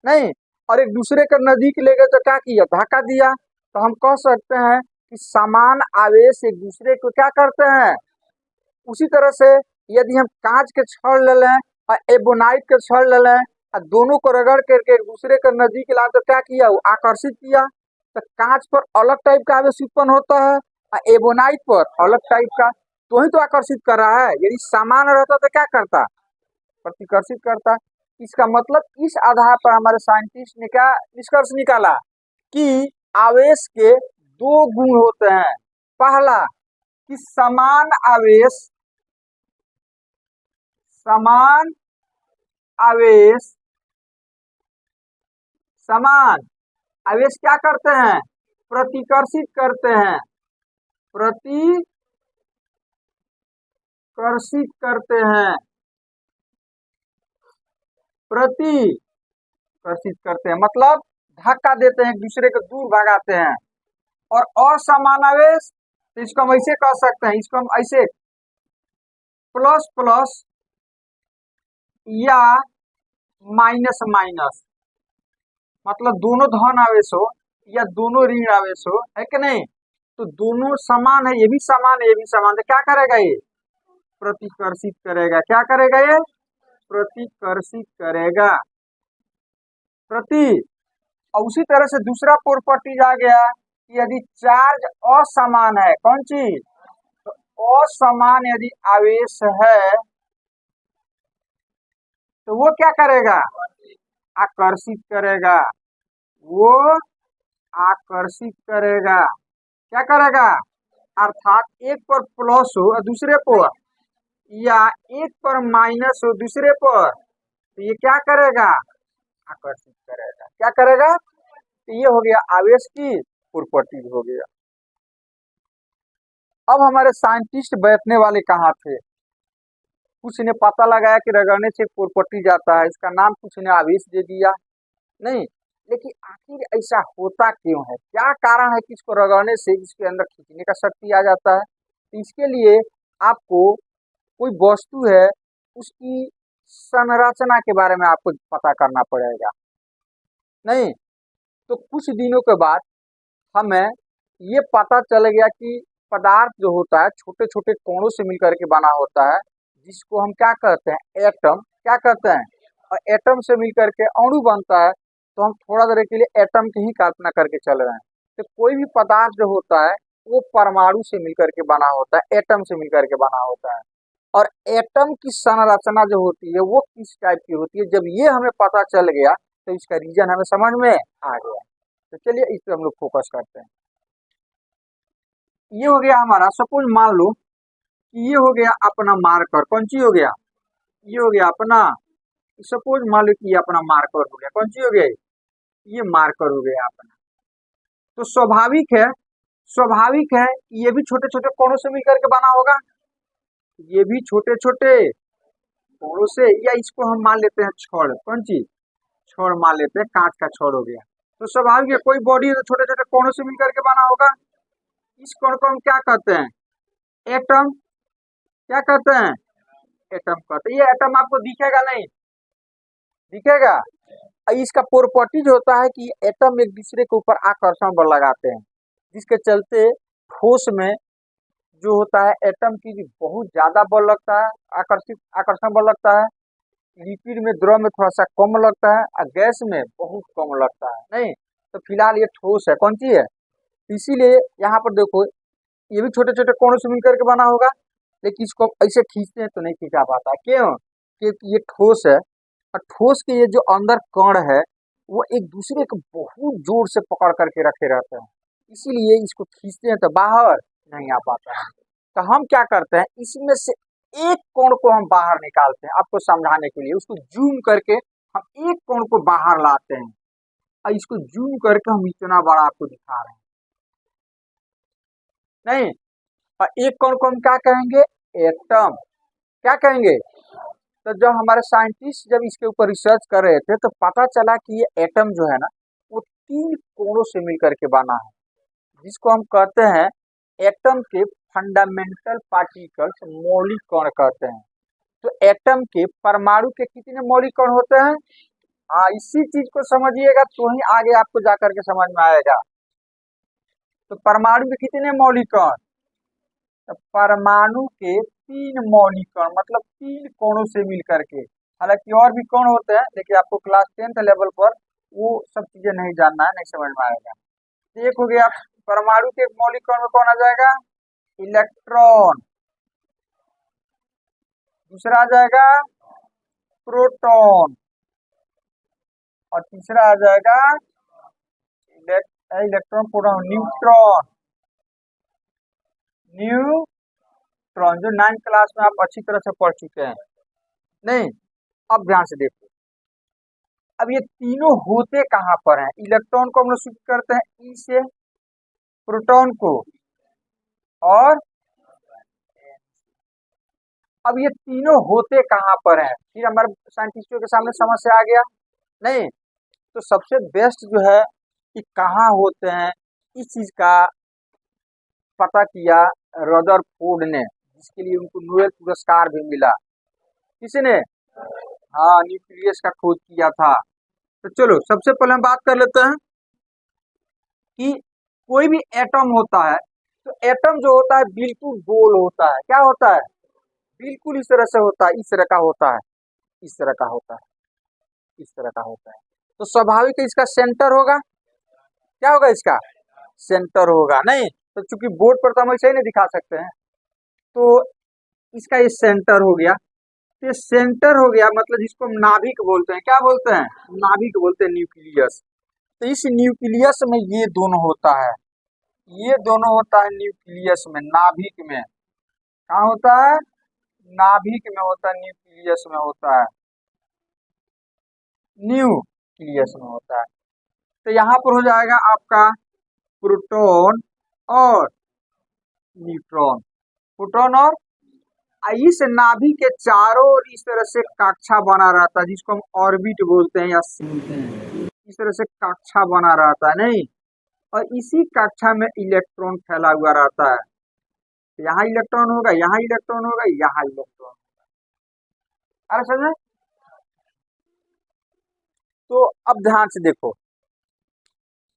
नहीं। और एक दूसरे के नजदीक ले गए तो क्या किया, धक्का दिया। तो हम कह सकते हैं कि समान आवेश एक दूसरे को क्या करते हैं। उसी तरह से यदि हम कांच के छड़ ले लें और एबोनाइट के छड़ ले लें और दोनों को रगड़ करके एक दूसरे के नजदीक ला तो क्या किया, वो आकर्षित किया। तो कांच पर अलग टाइप का आवेश उत्पन्न होता है और एबोनाइट पर अलग टाइप का, तो ही तो आकर्षित कर रहा है। यदि समान रहता तो क्या करता, प्रतिकर्षित करता। इसका मतलब इस आधार पर हमारे साइंटिस्ट ने क्या निष्कर्ष निकाला कि आवेश के दो गुण होते हैं। पहला कि समान आवेश समान आवेश क्या करते हैं, प्रतिकर्षित करते हैं, प्रतिकर्षित करते हैं मतलब धक्का देते हैं, एक दूसरे को दूर भगाते हैं। और असमान आवेश, तो इसको हम ऐसे कह सकते हैं, इसको हम ऐसे प्लस प्लस या माइनस माइनस, मतलब दोनों धन आवेश हो या दोनों ऋण आवेश हो, है कि नहीं, तो दोनों समान है, ये भी समान है, ये भी समान, तो क्या करेगा, ये प्रतिकर्षित करेगा। क्या करेगा, ये प्रतिकर्षित करेगा, और उसी तरह से दूसरा प्रॉपर्टी आ गया कि यदि चार्ज असमान है, कौन चीज, तो असमान यदि आवेश है तो वो क्या करेगा, आकर्षित करेगा, वो आकर्षित करेगा। क्या करेगा, अर्थात एक पर प्लस हो और दूसरे पर, या एक पर माइनस हो दूसरे पर, तो ये क्या करेगा, आकर्षित करेगा। क्या करेगा, तो ये हो गया आवेश की प्रॉपर्टी हो गया। अब हमारे साइंटिस्ट बैठने वाले कहाँ थे, कुछ ने पता लगाया कि रगड़ने से प्रॉपर्टी जाता है, इसका नाम कुछ ने आवेश दे दिया नहीं, लेकिन आखिर ऐसा होता क्यों है, क्या कारण है कि इसको रगड़ने से इसके अंदर खींचने का शक्ति आ जाता है। तो इसके लिए आपको कोई वस्तु है उसकी संरचना के बारे में आपको पता करना पड़ेगा नहीं। तो कुछ दिनों के बाद हमें ये पता चल गया कि पदार्थ जो होता है छोटे छोटे कोणों से मिलकर के बना होता है, जिसको हम क्या कहते हैं, एटम। क्या कहते हैं, और एटम से मिलकर के अणु बनता है। तो हम थोड़ा देर के लिए एटम की ही कल्पना करके चल रहे हैं। तो कोई भी पदार्थ जो होता है वो परमाणु से मिलकर के बना होता है, एटम से मिलकर के बना होता है। और एटम की संरचना जो होती है वो किस टाइप की होती है, जब ये हमें पता चल गया तो इसका रीजन हमें समझ में आ गया। तो चलिए इस पे हम लोग फोकस करते हैं। ये हो गया हमारा, सपोज मान लो कि ये हो गया अपना मार्कर, कौन सी हो गया, ये हो गया अपना, सपोज मान लो कि ये अपना मार्कर हो गया, कौन सी हो गया, ये मार्कर हो गया अपना। तो स्वाभाविक है ये भी छोटे छोटे कोणों से मिलकर के बना होगा, ये भी छोटे छोटे कोणों से, या इसको हम मान लेते हैं छड़, कौन सी, छड़ मान लेते हैं, कांच का छड़ हो गया। तो स्वाभाविक है कोई बॉडी है तो छोटे छोटे कोणों से मिलकर के बना होगा। इस कोण को हम क्या कहते हैं, एटम, क्या कहते हैं, एटम कहते हैं। ये एटम आपको दिखेगा नहीं, दिखेगा, इसका प्रॉपर्टीज होता है कि एटम एक दूसरे के ऊपर आकर्षण बल लगाते हैं, जिसके चलते ठोस में जो होता है एटम की बहुत ज्यादा बल लगता है, आकर्षण बल लगता है, लिक्विड में, द्रव में थोड़ा सा कम लगता है, और गैस में बहुत कम लगता है। नहीं, तो फिलहाल ये ठोस है, कौन सी है, इसीलिए यहाँ पर देखो ये भी छोटे छोटे कोणों से मिलकर के बना होगा, लेकिन इसको ऐसे खींचते हैं तो नहीं खींचा पाता, क्यों, क्योंकि ये ठोस है, और ठोस के ये जो अंदर कण है वो एक दूसरे को बहुत जोर से पकड़ करके रखे रहते हैं, इसीलिए इसको खींचते हैं तो बाहर नहीं आ पाता है। तो हम क्या करते हैं, इसमें से एक कोण को हम बाहर निकालते हैं, आपको समझाने के लिए उसको जूम करके हम एक कोण को बाहर लाते हैं, और इसको जूम करके हम इतना बड़ा आपको दिखा रहे हैं, नहीं, और एक कोण को हम क्या कहेंगे, एटम, क्या कहेंगे। तो जब हमारे साइंटिस्ट जब इसके ऊपर रिसर्च कर रहे थे तो पता चला कि ये एटम जो है ना वो 3 कोणों से मिलकर के बना है, जिसको हम कहते हैं एटम के फंडामेंटल पार्टिकल्स, मौलिक कण कहते हैं। तो एटम के परमाणु के कितने मौलिक कण होते हैं, हाँ इसी चीज को समझिएगा तो ही आगे आपको जाकर के समझ में आएगा। तो परमाणु में कितने मौलिक कण, तो परमाणु के 3 मौलिक कण, मतलब 3 कोणों से मिलकर के, हालांकि और भी कण होते हैं लेकिन आपको क्लास 10th लेवल पर वो सब चीजें नहीं जानना है, नहीं समझ में आएगा। एक हो गया परमाणु के मौलिक कण में कौन आ जाएगा, इलेक्ट्रॉन, दूसरा आ जाएगा प्रोटॉन, और तीसरा आ जाएगा इलेक्ट्रॉन, प्रोटॉन, न्यूट्रॉन, न्यूट्रॉन, जो 9th क्लास में आप अच्छी तरह से पढ़ चुके हैं। नहीं, अब ध्यान से देखो, अब ये तीनों होते कहाँ पर हैं, इलेक्ट्रॉन को हम लोग शिफ्ट करते हैं ई से, प्रोटॉन को, और अब ये तीनों होते कहाँ पर हैं, फिर हमारे साइंटिस्टों के सामने समस्या आ गया। नहीं, तो सबसे बेस्ट जो है कि कहाँ होते हैं, इस चीज का पता किया रदरफोर्ड ने, जिसके लिए उनको नोबेल पुरस्कार भी मिला, किसने, हाँ न्यूक्लियस का खोज किया था। तो चलो सबसे पहले हम बात कर लेते हैं कि कोई भी एटम होता है तो एटम जो होता है बिल्कुल गोल होता है, क्या होता है, बिल्कुल इस तरह से होता है, इस तरह का होता है, इस तरह का होता है, इस तरह का होता है। तो स्वाभाविक है इसका सेंटर होगा, क्या होगा, इसका सेंटर होगा। नहीं, तो चूंकि बोर्ड पर तो हम ऐसे ही नहीं दिखा सकते हैं, तो इसका ये सेंटर हो गया, ये सेंटर हो गया, मतलब जिसको हम नाभिक बोलते हैं, क्या बोलते हैं, नाभिक बोलते हैं, न्यूक्लियस। तो इस न्यूक्लियस में ये दोनों होता है, ये दोनों होता है न्यूक्लियस में, नाभिक में, कहाँ होता है, नाभिक में होता है, न्यूक्लियस में होता है, न्यूक्लियस में होता है। तो यहाँ पर हो जाएगा आपका प्रोटॉन और न्यूट्रॉन, प्रोटॉन और, इस नाभि के चारों ओर इस तरह से कक्षा बना रहता है, जिसको हम ऑर्बिट बोलते हैं या बोलते हैं, इस तरह से कक्षा बना रहता है, नहीं, और इसी कक्षा में इलेक्ट्रॉन फैला हुआ रहता है, यहाँ इलेक्ट्रॉन होगा, यहाँ इलेक्ट्रॉन होगा, यहाँ इलेक्ट्रॉन, अरे समझे। तो अब ध्यान से देखो,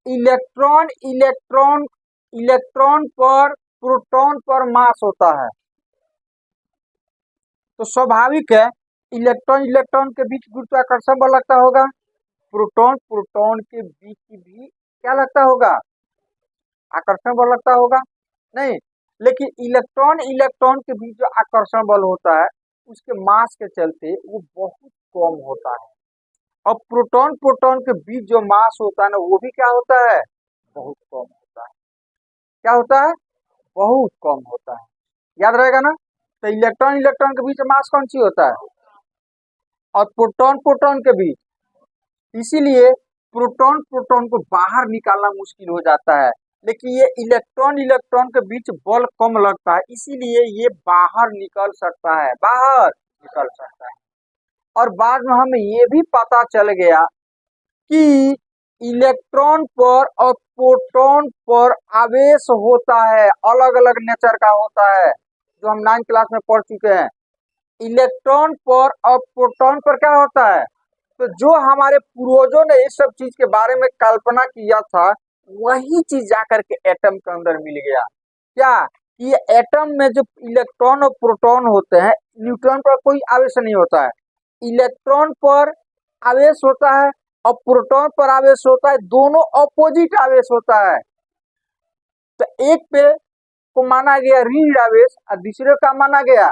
इलेक्ट्रॉन इलेक्ट्रॉन इलेक्ट्रॉन पर प्रोटॉन पर मास होता है, तो स्वाभाविक है इलेक्ट्रॉन इलेक्ट्रॉन के बीच गुरुत्वाकर्षण बल लगता होगा, प्रोटॉन प्रोटॉन के बीच भी क्या लगता होगा, आकर्षण बल लगता होगा। नहीं, लेकिन इलेक्ट्रॉन इलेक्ट्रॉन के बीच जो आकर्षण बल होता है उसके मास के चलते वो बहुत कम होता है, और प्रोटॉन प्रोटॉन के बीच जो मास होता है ना वो भी क्या होता है, बहुत कम होता है। क्या होता है, बहुत कम होता है। याद रहेगा ना। तो इलेक्ट्रॉन इलेक्ट्रॉन के बीच मास कौन सी होता है, और प्रोटॉन प्रोटॉन के बीच, इसीलिए प्रोटॉन प्रोटॉन को बाहर निकालना मुश्किल हो जाता है। लेकिन ये इलेक्ट्रॉन इलेक्ट्रॉन के बीच बल कम लगता है, इसीलिए ये बाहर निकल सकता है, बाहर निकल सकता है। और बाद में हमें ये भी पता चल गया कि इलेक्ट्रॉन पर और प्रोटॉन पर आवेश होता है, अलग अलग नेचर का होता है, जो हम 9th क्लास में पढ़ चुके हैं। इलेक्ट्रॉन पर और प्रोटॉन पर क्या होता है, तो जो हमारे पूर्वजों ने इस सब चीज के बारे में कल्पना किया था, वही चीज जाकर के एटम के अंदर मिल गया। क्या, कि ये एटम में जो इलेक्ट्रॉन और प्रोटॉन होते हैं, न्यूट्रॉन पर कोई आवेश नहीं होता है, इलेक्ट्रॉन पर आवेश होता है और प्रोटॉन पर आवेश होता है, दोनों अपोजिट आवेश होता है। तो एक पे को माना गया ऋण आवेश और दूसरे का माना गया,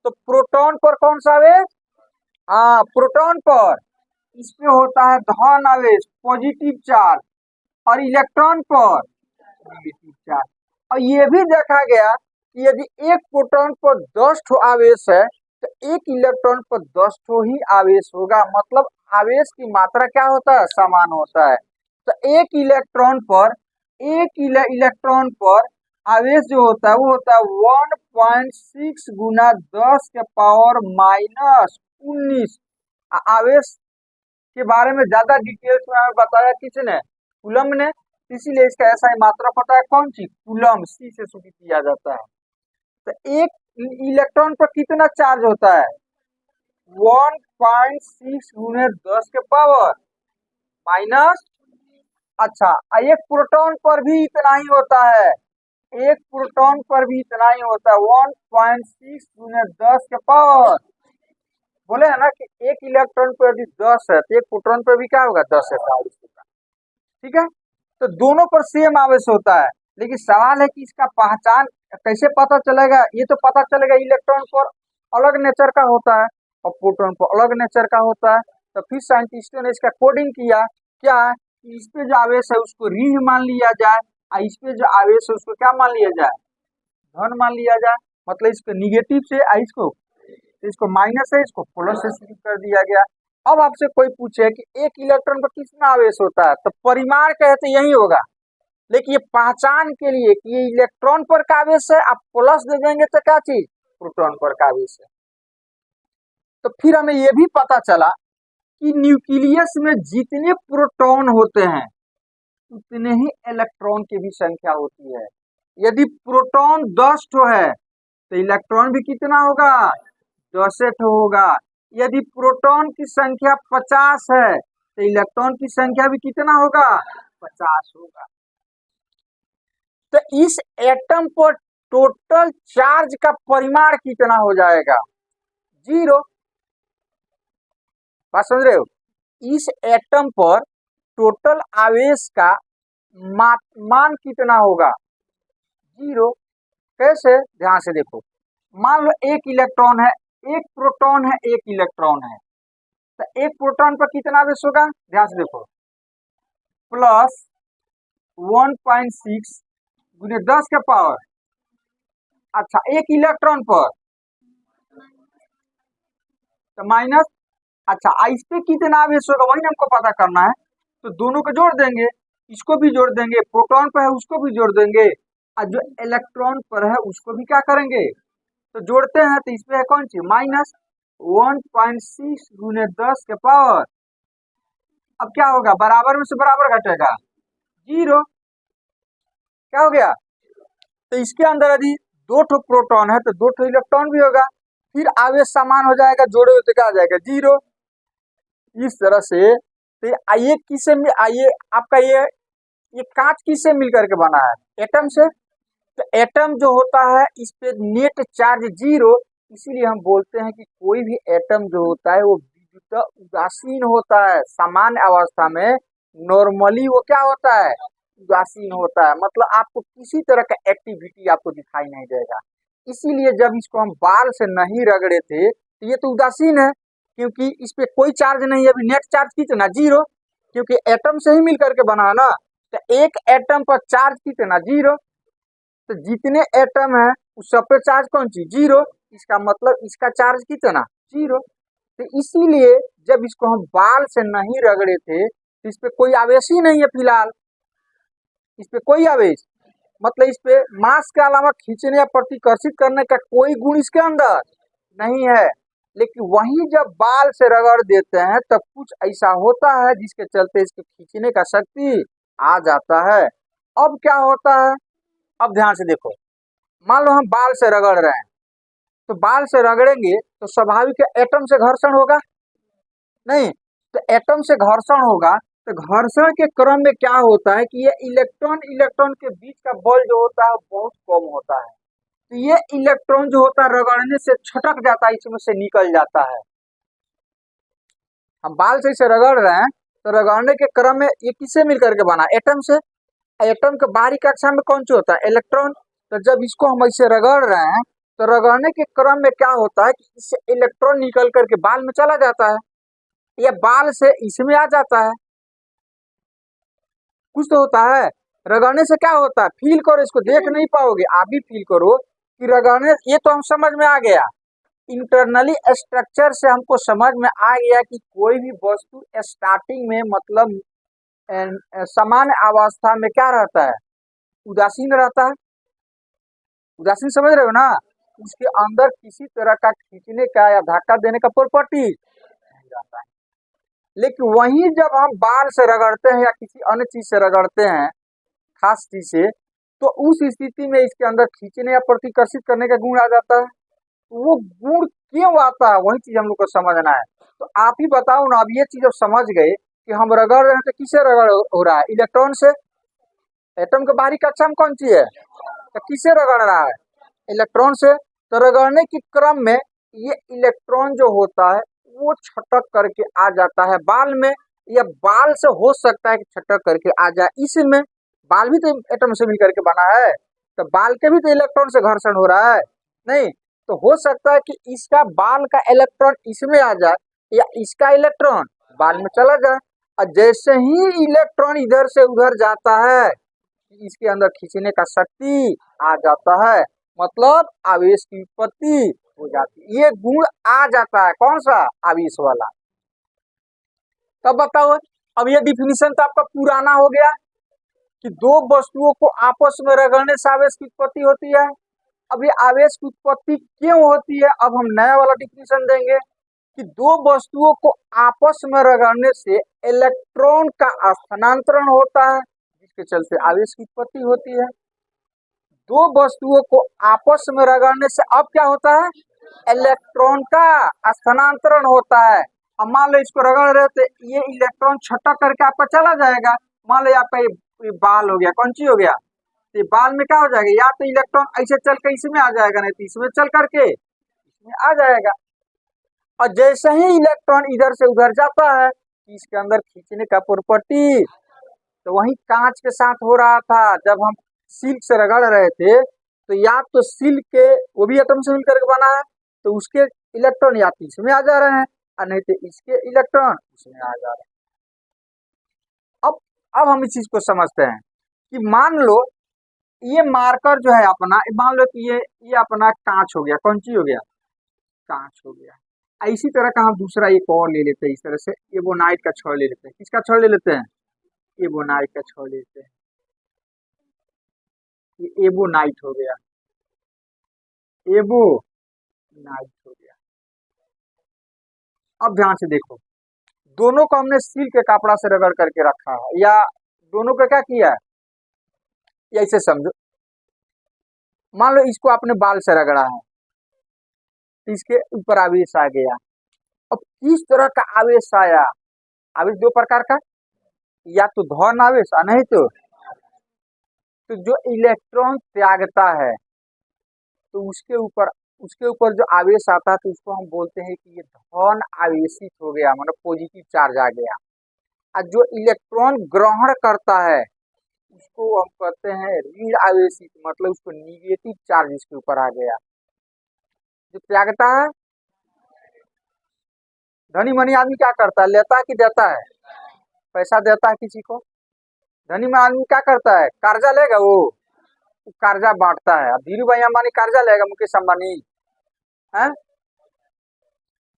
तो प्रोटॉन पर कौन सा आवेश, हाँ प्रोटॉन पर, इस पे होता है धन आवेश, पॉजिटिव चार्ज, और इलेक्ट्रॉन पर नेगेटिव चार्ज। और ये भी देखा गया कि यदि एक प्रोटॉन पर 10 ठो आवेश है तो एक इलेक्ट्रॉन पर 10 ठो ही आवेश होगा, मतलब आवेश की मात्रा क्या होता है, समान होता है। तो एक इलेक्ट्रॉन पर, इलेक्ट्रॉन पर आवेश जो होता है वो होता है 1.6 गुना 10 के पावर -19। आवेश के बारे में ज्यादा डिटेल्स में हमें बताया किसने, कूलम्ब ने, इसीलिए इसका ऐसा ही मात्रा पता है, कौन सी, कूलम्ब, सी से शुरू किया जाता है। तो एक इलेक्ट्रॉन पर कितना चार्ज होता है, 1.6 गुने 10 के पावर माइनस, अच्छा एक प्रोटॉन पर भी इतना ही होता है, एक प्रोटॉन पर भी इतना ही होता है, 1.6 गुने 10 के पावर, बोले है ना कि एक इलेक्ट्रॉन पर यदि 10 है तो एक प्रोटॉन पर भी क्या होगा, 10 है, ठीक है। तो दोनों पर सेम आवेश होता है, लेकिन सवाल है कि इसका पहचान कैसे पता चलेगा। ये तो पता चलेगा इलेक्ट्रॉन पर अलग नेचर का होता है और प्रोटॉन पर अलग नेचर का होता है। तो फिर साइंटिस्टों ने इसका कोडिंग किया, क्या, कि इस पे जो आवेश है उसको ऋण मान लिया जाए और इस पे जो आवेश है उसको क्या मान लिया जाए, धन मान लिया जाए। मतलब इसको निगेटिव से इसको माइनस है, इसको प्लस से शुरू कर दिया गया। अब आपसे कोई पूछे कि एक इलेक्ट्रॉन पर कितना आवेश होता है, तो परिमाण कहते यही होगा, लेकिन ये पहचान के लिए कि ये इलेक्ट्रॉन पर का आवेश है, आप प्लस दे देंगे तो क्या चीज, प्रोटॉन पर का आवेश है। तो फिर हमें ये भी पता चला कि न्यूक्लियस में जितने प्रोटॉन होते हैं उतने ही इलेक्ट्रॉन की भी संख्या होती है। यदि प्रोटॉन 10 ठो है तो इलेक्ट्रॉन भी कितना होगा, 10 ठो होगा। यदि प्रोटॉन की संख्या 50 है तो इलेक्ट्रॉन की संख्या भी कितना होगा, 50 होगा। तो इस एटम पर टोटल चार्ज का परिमाण कितना हो जाएगा, 0। बात समझ रहे हो। इस एटम पर टोटल आवेश का मान कितना होगा, 0। कैसे, ध्यान से देखो। मान लो एक इलेक्ट्रॉन है, एक प्रोटॉन है, एक इलेक्ट्रॉन है, तो एक प्रोटॉन पर कितना आवेश होगा, ध्यान से देखो, प्लस 1.6 गुने 10 के पावर, अच्छा एक इलेक्ट्रॉन पर तो माइनस, अच्छा इस पे कितना आवेश होगा वही हमको पता करना है। तो दोनों को जोड़ देंगे, इसको भी जोड़ देंगे, प्रोटॉन पर है उसको भी जोड़ देंगे, और जो इलेक्ट्रॉन पर है उसको भी क्या करेंगे, तो जोड़ते हैं। तो इसमें है कौन सी, माइनस 1.6 गुने 10 के पावर, अब क्या होगा, बराबर में से बराबर घटेगा, 0। क्या हो गया, तो इसके अंदर यदि 2 ठो प्रोटॉन है तो 2 ठो इलेक्ट्रॉन भी होगा, फिर आवेश समान हो जाएगा, जोड़े हुए तो क्या आ जाएगा, 0। इस तरह से तो आइए किससे, आइए आपका ये कांच किससे मिलकर के बना है, एटम से। तो एटम जो होता है इस पे नेट चार्ज 0, इसीलिए हम बोलते हैं कि कोई भी एटम जो होता है वो विद्युत उदासीन होता है। सामान्य अवस्था में नॉर्मली वो क्या होता है, उदासीन होता है, मतलब आपको किसी तरह का एक्टिविटी आपको दिखाई नहीं देगा। इसीलिए जब इसको हम बाल से नहीं रगड़े थे तो ये तो उदासीन है, क्योंकि इस पे कोई चार्ज नहीं है, अभी नेट चार्ज कितना जीरो, क्योंकि एटम से ही मिल करके बना है ना। तो एक एटम पर चार्ज कितना जीरो, तो जितने एटम है उस सब पे चार्ज कौन सी जीरो, इसका मतलब इसका चार्ज कितना जीरो। तो इसीलिए जब इसको हम बाल से नहीं रगड़े थे तो इस पे कोई आवेश ही नहीं है फिलहाल, इस पे कोई आवेश मतलब इस पे मास के अलावा खींचने या प्रतिकर्षित करने का कोई गुण इसके अंदर नहीं है। लेकिन वही जब बाल से रगड़ देते हैं तब कुछ ऐसा होता है जिसके चलते इसके खींचने का शक्ति आ जाता है। अब क्या होता है, अब ध्यान से देखो, मान लो हम बाल से रगड़ रहे हैं, तो बाल से रगड़ेंगे तो स्वाभाविक है एटम से घर्षण होगा, नहीं तो एटम से घर्षण होगा, तो घर्षण के क्रम में क्या होता है कि ये इलेक्ट्रॉन इलेक्ट्रॉन के बीच का बल जो होता है बहुत कम होता है, तो ये इलेक्ट्रॉन जो होता है रगड़ने से छटक जाता है, इसमें से निकल जाता है। हम बाल से इसे रगड़ रहे हैं तो रगड़ने के क्रम में ये किससे मिलकर के बना, एटम से। एटम के बाहरी कक्षा में कौन सा होता है, इलेक्ट्रॉन। तो जब इसको हम ऐसे रगड़ रहे हैं तो रगड़ने के क्रम में क्या होता है कि इससे इलेक्ट्रॉन निकल करके बाल में चला जाता है, या बाल से इसमें आ जाता है, कुछ तो होता है। रगड़ने से क्या होता है, फील करो, इसको देख नहीं पाओगे, आप भी फील करो कि रगड़ने, ये तो हम समझ में आ गया, इंटरनली स्ट्रक्चर से हमको समझ में आ गया कि कोई भी वस्तु स्टार्टिंग में मतलब सामान्य अवस्था में क्या रहता है, उदासीन रहता है, उदासीन समझ रहे हो ना, उसके अंदर किसी तरह का खींचने का या धक्का देने का प्रॉपर्टी नहीं रहता है। लेकिन वहीं जब हम बाल से रगड़ते हैं या किसी अन्य चीज से रगड़ते हैं खास चीज से, तो उस स्थिति में इसके अंदर खींचने या प्रतिकर्षित करने का गुण आ जाता है। तो वो गुण क्यों आता है वही चीज हम लोग को समझना है। तो आप ही बताओ ना, अब ये चीज अब समझ गए कि हम रगड़ रहे हैं तो किससे रगड़ हो रहा है, इलेक्ट्रॉन से। एटम के बाहरी कक्षा में कौन सी है, तो किससे रगड़ रहा है, इलेक्ट्रॉन से। तो रगड़ने के क्रम में ये इलेक्ट्रॉन जो होता है वो छटक करके आ जाता है बाल में, या बाल से हो सकता है कि छटक करके आ जाए इसमें। बाल भी तो एटम से मिलकर के बना है, तो बाल के भी तो इलेक्ट्रॉन से घर्षण हो रहा है, नहीं तो हो सकता है कि इसका बाल का इलेक्ट्रॉन इसमें आ जाए या इसका इलेक्ट्रॉन बाल में चला जाए। और जैसे ही इलेक्ट्रॉन इधर से उधर जाता है इसके अंदर खींचने का शक्ति आ जाता है, मतलब आवेश की उत्पत्ति हो जाती है, ये गुण आ जाता है, कौन सा, आवेश वाला। तब बताओ, अब ये डिफिनीशन तो आपका पुराना हो गया कि दो वस्तुओं को आपस में रगड़ने से आवेश की उत्पत्ति होती है। अब ये आवेश की उत्पत्ति क्यों होती है, अब हम नया वाला डिफिनीशन देंगे कि दो वस्तुओं को आपस में रगड़ने से इलेक्ट्रॉन का स्थानांतरण होता है, जिसके चलते आवेश की उत्पत्ति होती है। दो वस्तुओं को आपस में रगड़ने से अब क्या होता है, इलेक्ट्रॉन का स्थानांतरण होता है। अब मान लो इसको रगड़ रहे थे, ये इलेक्ट्रॉन छटक करके आपका चला जाएगा। मान लो आपका ये बाल हो गया, कौन सी हो गया, तो बाल में क्या हो जाएगा, या तो इलेक्ट्रॉन ऐसे चल के इसमें आ जाएगा, नहीं तो इसमें चल करके इसमें आ जाएगा। और जैसे ही इलेक्ट्रॉन इधर से उधर जाता है इसके अंदर खींचने का प्रॉपर्टी, तो वही कांच के साथ हो रहा था जब हम सिल्क से रगड़ रहे थे। तो या तो सिल्क के वो भी एटम से मिलकर बना है, तो उसके इलेक्ट्रॉन या तो इसमें आ जा रहे हैं और नहीं तो इसके इलेक्ट्रॉन उसमें आ जा रहे हैं। अब हम इस चीज को समझते हैं कि मान लो ये मार्कर जो है अपना, मान लो कि ये अपना कांच हो गया, कौन सी हो गया, कांच हो गया। इसी तरह का हम दूसरा एक और ले लेते हैं, इस तरह से एबोनाइट का छड़ ले लेते हैं। किसका छड़ ले लेते हैं, एबोनाइट का छड़ लेते हैं। ये एबोनाइट हो गया, एबोनाइट हो गया। अब ध्यान से देखो, दोनों को हमने सिल्क के कपड़ा से रगड़ करके रखा है, या दोनों का क्या किया है, या इसे समझो, मान लो इसको आपने बाल से रगड़ा है तो इसके ऊपर आवेश आ गया। अब किस तरह का आवेश आया, आवेश दो प्रकार का, या तो धन आवेश और नहीं तो जो इलेक्ट्रॉन त्यागता है तो उसके ऊपर जो आवेश आता है तो उसको हम बोलते हैं कि ये धन आवेशित हो गया, मतलब पॉजिटिव चार्ज आ गया। और जो इलेक्ट्रॉन ग्रहण करता है उसको हम कहते हैं ऋण आवेशित, मतलब उसको निगेटिव चार्ज इसके ऊपर आ गया। जो त्यागता है धनी मनी आदमी क्या करता है, लेता है कि देता है? पैसा देता है किसी को। धनी मन आदमी क्या करता है, कर्जा लेगा, वो कर्जा बांटता है। अब धीरू भाई अंबानी कर्जा लेगा, मुकेश अंबानी है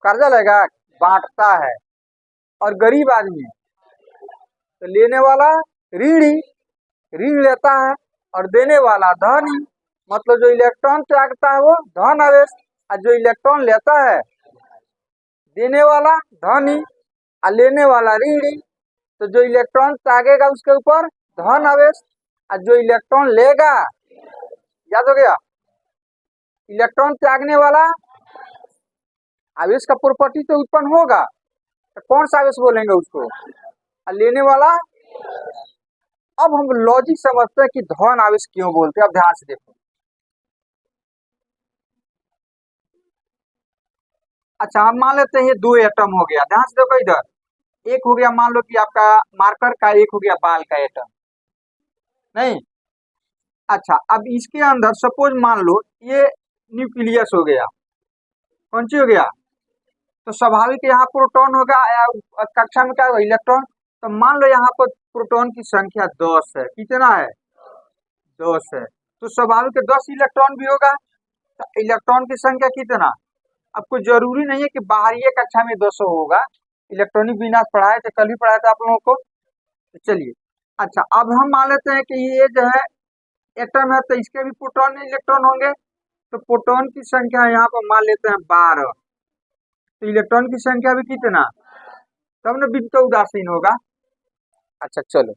कर्जा लेगा, बांटता है। और गरीब आदमी तो लेने वाला ऋणी, ऋण लेता है, और देने वाला धनी। मतलब जो इलेक्ट्रॉन त्यागता है वो धन आवेश, और जो इलेक्ट्रॉन लेता है देने वाला धनी और लेने वाला ऋणी। तो जो इलेक्ट्रॉन त्यागेगा उसके ऊपर धन आवेश, और जो इलेक्ट्रॉन लेगा, याद हो गया, इलेक्ट्रॉन त्यागने वाला आवेश का प्रॉपर्टी तो उत्पन्न होगा, तो कौन सा आवेश बोलेंगे उसको, और लेने वाला। अब हम लॉजिक समझते हैं कि धन आवेश क्यों बोलते हैं। अब ध्यान से देखो, अच्छा हम मान लेते हैं ये दो एटम हो गया। ध्यान से देखो इधर, एक हो गया मान लो कि आपका मार्कर का, एक हो गया बाल का एटम, नहीं। अच्छा अब इसके अंदर सपोज मान लो ये न्यूक्लियस हो गया, कौन सी हो गया, तो स्वाभाविक यहाँ प्रोटॉन होगा, कक्षा में क्या होगा, इलेक्ट्रॉन। तो मान लो यहाँ पर प्रोटॉन की संख्या 10 है, कितना है, 10 है, तो स्वाभाविक 10 इलेक्ट्रॉन भी होगा। तो इलेक्ट्रॉन की संख्या कितना, अब कोई जरूरी नहीं है कि बाहरी कक्षा में 200 होगा। इलेक्ट्रॉनिक विन्यास पढ़ाए थे, कल ही पढ़ाया था आप लोगों को। तो चलिए, अच्छा अब हम मान लेते हैं कि ये जो है एटम है, तो इसके भी प्रोटॉन इलेक्ट्रॉन होंगे। तो प्रोटॉन की संख्या यहाँ पर मान लेते हैं 12, तो इलेक्ट्रॉन की संख्या भी कितना, तब न बिंदु तो उदासीन होगा। अच्छा चलो,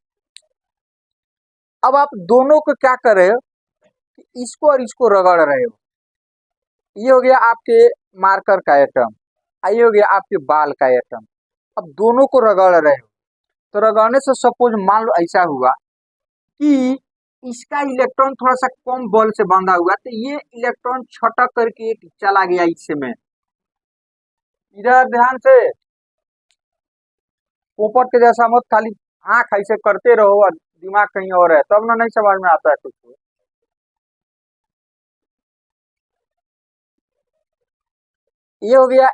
अब आप दोनों को क्या कर रहे हो कि इसको और इसको रगड़ रहे हो। ये हो गया आपके मार्कर का एटम, ये हो गया आपके बाल का एटम। अब दोनों को रगड़ रहे हो, तो रगड़ने से सपोज मान लो ऐसा हुआ कि इसका इलेक्ट्रॉन थोड़ा सा कम बल से बांधा हुआ, तो ये इलेक्ट्रॉन छटक करके चला गया इसमें। इधर ध्यान से, पोपट के जैसा मत खाली आंख ऐसे करते रहो और दिमाग कहीं और है, तब ना नहीं समझ में आता है कुछ। ये हो गया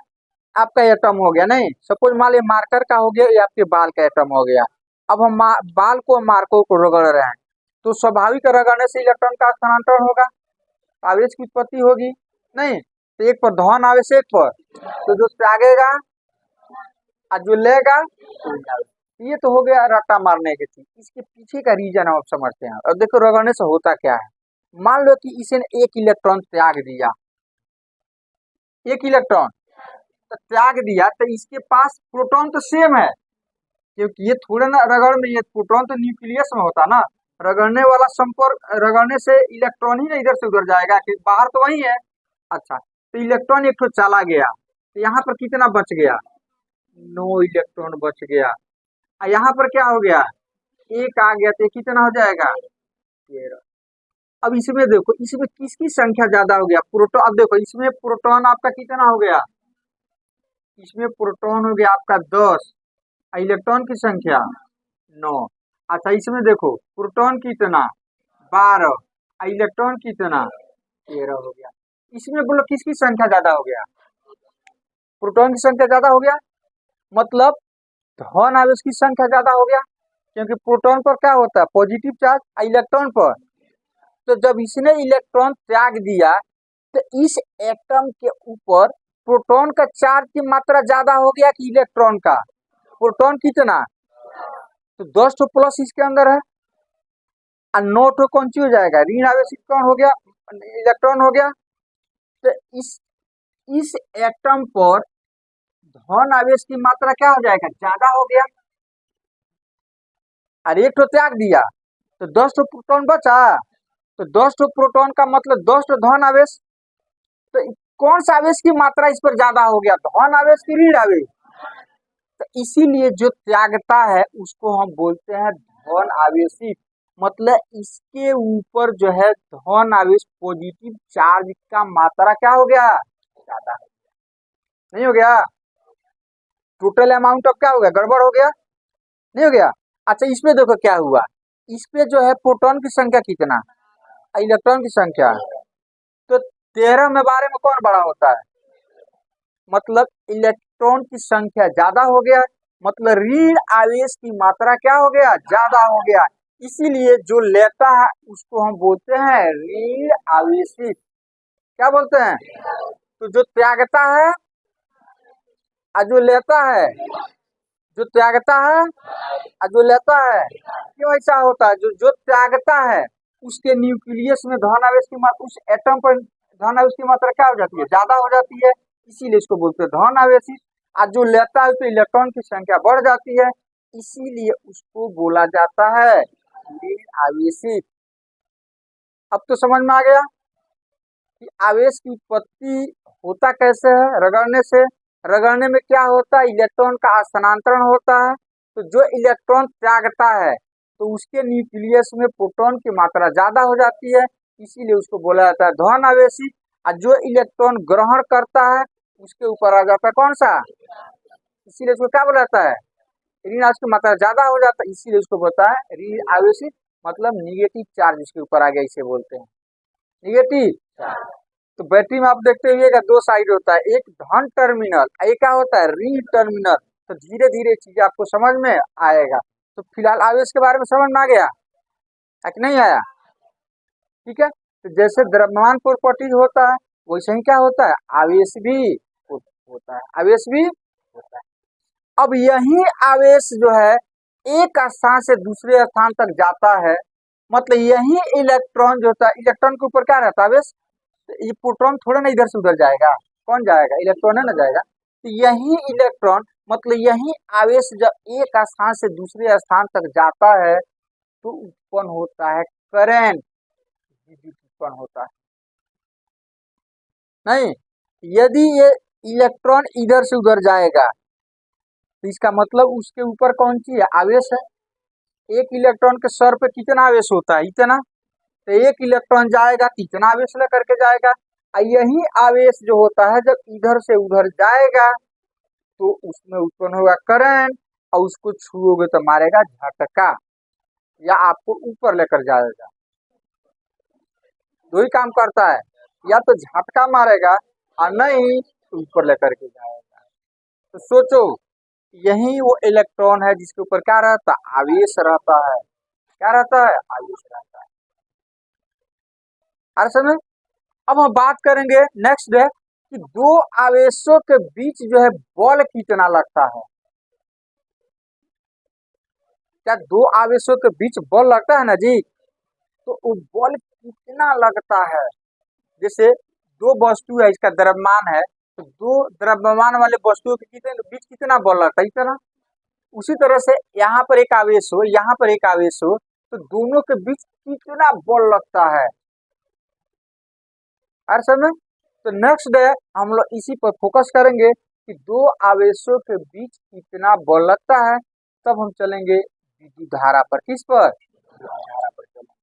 आपका एटम हो गया, नहीं। सपोज मान लीजिए मार्कर का हो गया, ये आपके बाल का एटम हो गया। अब हम बाल को मार्कर को रगड़ रहे हैं, तो स्वाभाविक रगड़ने से इलेक्ट्रॉन का स्थानांतरण होगा, आवेश की उत्पत्ति होगी, नहीं। तो एक पर धन आवेश, एक पर, तो जो त्यागेगा और जो लेगा, ये तो हो गया रट्टा मारने की चीज। इसके पीछे का रीजन हम समझते हैं। अब देखो रगड़ने से होता क्या है, मान लो कि इसे एक इलेक्ट्रॉन त्याग दिया, एक इलेक्ट्रॉन तो त्याग दिया, तो इसके पास प्रोटॉन तो सेम है, क्योंकि ये थोड़े ना रगड़ में, ये प्रोटॉन तो न्यूक्लियस में होता ना। रगड़ने वाला संपर्क, रगड़ने से इलेक्ट्रॉन ही ना इधर से उधर जाएगा, कि बाहर तो वही है। अच्छा तो इलेक्ट्रॉन एक तो चला गया, तो यहाँ पर कितना बच गया, 9 इलेक्ट्रॉन बच गया। और यहाँ पर क्या हो गया, एक आ गया, तो कितना हो जाएगा, 13। अब इसमें देखो, इसमें किसकी संख्या ज्यादा हो गया, प्रोटॉन। अब देखो इसमें प्रोटॉन आपका कितना हो गया, इसमें प्रोटॉन हो गया आपका 10, इलेक्ट्रॉन की संख्या 9। अच्छा इसमें देखो प्रोटॉन कितना, 12, इलेक्ट्रॉन कितना, 13 हो गया। इसमें बोलो किसकी संख्या ज्यादा हो गया, प्रोटॉन की संख्या ज्यादा हो गया, मतलब धन आवेश की संख्या ज्यादा हो गया, क्योंकि प्रोटॉन पर क्या होता है, पॉजिटिव चार्ज, इलेक्ट्रॉन पर। तो जब इसने इलेक्ट्रॉन त्याग दिया, तो इस एटम के ऊपर प्रोटॉन का चार्ज की मात्रा ज्यादा हो गया कि इलेक्ट्रॉन का, प्रोटॉन कितना, तो 10 तो प्लस इसके अंदर है, और 9 तो कौन सी हो जाएगा, ऋण आवेश कौन हो गया, इलेक्ट्रॉन हो गया। तो इस एटम पर धन आवेश की मात्रा क्या हो जाएगा, ज्यादा हो गया, और एक तो त्याग दिया, तो 10 तो प्रोटॉन बचा, तो 10 तो प्रोटॉन का मतलब 10 तो धन आवेश। तो कौन सा आवेश की मात्रा इस पर ज्यादा हो गया, धन आवेश की ऋण आवेश। तो इसीलिए जो त्यागता है उसको हम बोलते हैं धन आवेशित, मतलब इसके ऊपर जो है धन आवेश, पॉजिटिव चार्ज का मात्रा क्या हो गया, ज्यादा, नहीं हो गया, टोटल अमाउंट ऑफ क्या हो गया, गड़बड़ हो गया, नहीं हो गया। अच्छा इसमें देखो क्या हुआ, इसपे जो है प्रोटॉन की संख्या कितना, इलेक्ट्रॉन की संख्या, तो 13 में 12 में कौन बड़ा होता है, मतलब इलेक्ट्रॉन की संख्या ज्यादा हो गया, मतलब ऋण आवेश की मात्रा क्या हो गया, ज्यादा हो गया। इसीलिए जो लेता है उसको हम बोलते हैं ऋण आवेशित। क्या बोलते हैं? तो जो त्यागता है और जो लेता है, जो त्यागता है और जो लेता है, क्यों ऐसा होता है? जो जो त्यागता है उसके न्यूक्लियस में धन आवेश की मात्रा, उस एटम पर धन आवेश की मात्रा क्या हो जाती है, ज्यादा हो जाती है, इसीलिए इसको बोलते हैं धन आवेशित। और जो लेता है तो इलेक्ट्रॉन की संख्या बढ़ जाती है, इसीलिए उसको बोला जाता है ऋण आवेशित। अब तो समझ में आ गया कि आवेश की उत्पत्ति होता कैसे है, रगड़ने से। रगड़ने में क्या होता है, इलेक्ट्रॉन का स्थानांतरण होता है। तो जो इलेक्ट्रॉन त्यागता है तो उसके न्यूक्लियस में प्रोटॉन की मात्रा ज्यादा हो जाती है, इसीलिए उसको बोला जाता है धन आवेशित। और जो इलेक्ट्रॉन ग्रहण करता है उसके ऊपर आ जाता है कौन सा, इसीलिए उसको क्या बोला जाता है, ऋण आवेश की मात्रा ज्यादा हो जाता है, इसीलिए उसको बोलता है ऋण आवेशित, मतलब निगेटिव चार्ज इसके ऊपर आ गया, इसे बोलते हैं निगेटिव। तो बैटरी में आप देखते हुए दो साइड होता है, एक धन टर्मिनल, एक क्या होता है ऋण टर्मिनल। तो धीरे धीरे चीजें आपको समझ में आएगा। तो फिलहाल आवेश के बारे में समझ में आ गया है कि नहीं आया? ठीक है। तो जैसे द्रव्यमान प्रॉपर्टी होता है वैसे ही क्या होता है, आवेश भी होता है, आवेश भी होता है। अब यही आवेश जो है एक स्थान से दूसरे स्थान तक जाता है, मतलब यही इलेक्ट्रॉन जो होता है, इलेक्ट्रॉन के ऊपर क्या रहता है आवेश, ये प्रोटॉन थोड़ा ना इधर से उधर जाएगा, कौन जाएगा, इलेक्ट्रॉन है ना जाएगा। तो यही इलेक्ट्रॉन, मतलब यही आवेश जब एक स्थान से दूसरे स्थान तक जाता है तो उत्पन्न होता है करंट, विद्युत उत्पन्न होता है। नहीं, यदि ये इलेक्ट्रॉन इधर से उधर जाएगा तो इसका मतलब उसके ऊपर कौन सी है, आवेश है। एक इलेक्ट्रॉन के सर पे कितना आवेश होता है, इतना। तो एक इलेक्ट्रॉन जाएगा तो इतना आवेश लेकर के जाएगा। यही आवेश जो होता है जब इधर से उधर जाएगा तो उसमें उत्पन्न होगा करंट, और उसको छुओगे तो मारेगा झटका, या आपको ऊपर लेकर जाएगा। दो ही काम करता है, या तो झटका मारेगा और नहीं तो ऊपर लेकर के जाएगा। तो सोचो, यही वो इलेक्ट्रॉन है जिसके ऊपर क्या रहता है, आवेश रहता है। क्या रहता है, आवेश रहता है। हर समय अब हम बात करेंगे नेक्स्ट है कि दो आवेशों के बीच जो है बल कितना लगता है। क्या दो आवेशों के बीच बल लगता है ना जी, तो वो बल कितना लगता है। जैसे दो वस्तु है, इसका द्रव्यमान है, तो दो द्रव्यमान वाले वस्तुओं के बीच कितना बल लगता है, इतना। उसी तरह से यहाँ पर एक आवेश हो, यहाँ पर एक आवेश हो, तो दोनों के बीच कितना बल लगता है, हर समय। तो नेक्स्ट डे हम लोग इसी पर फोकस करेंगे कि दो आवेशों के बीच कितना बल लगता है। तब हम चलेंगे विद्युत धारा पर, किस पर,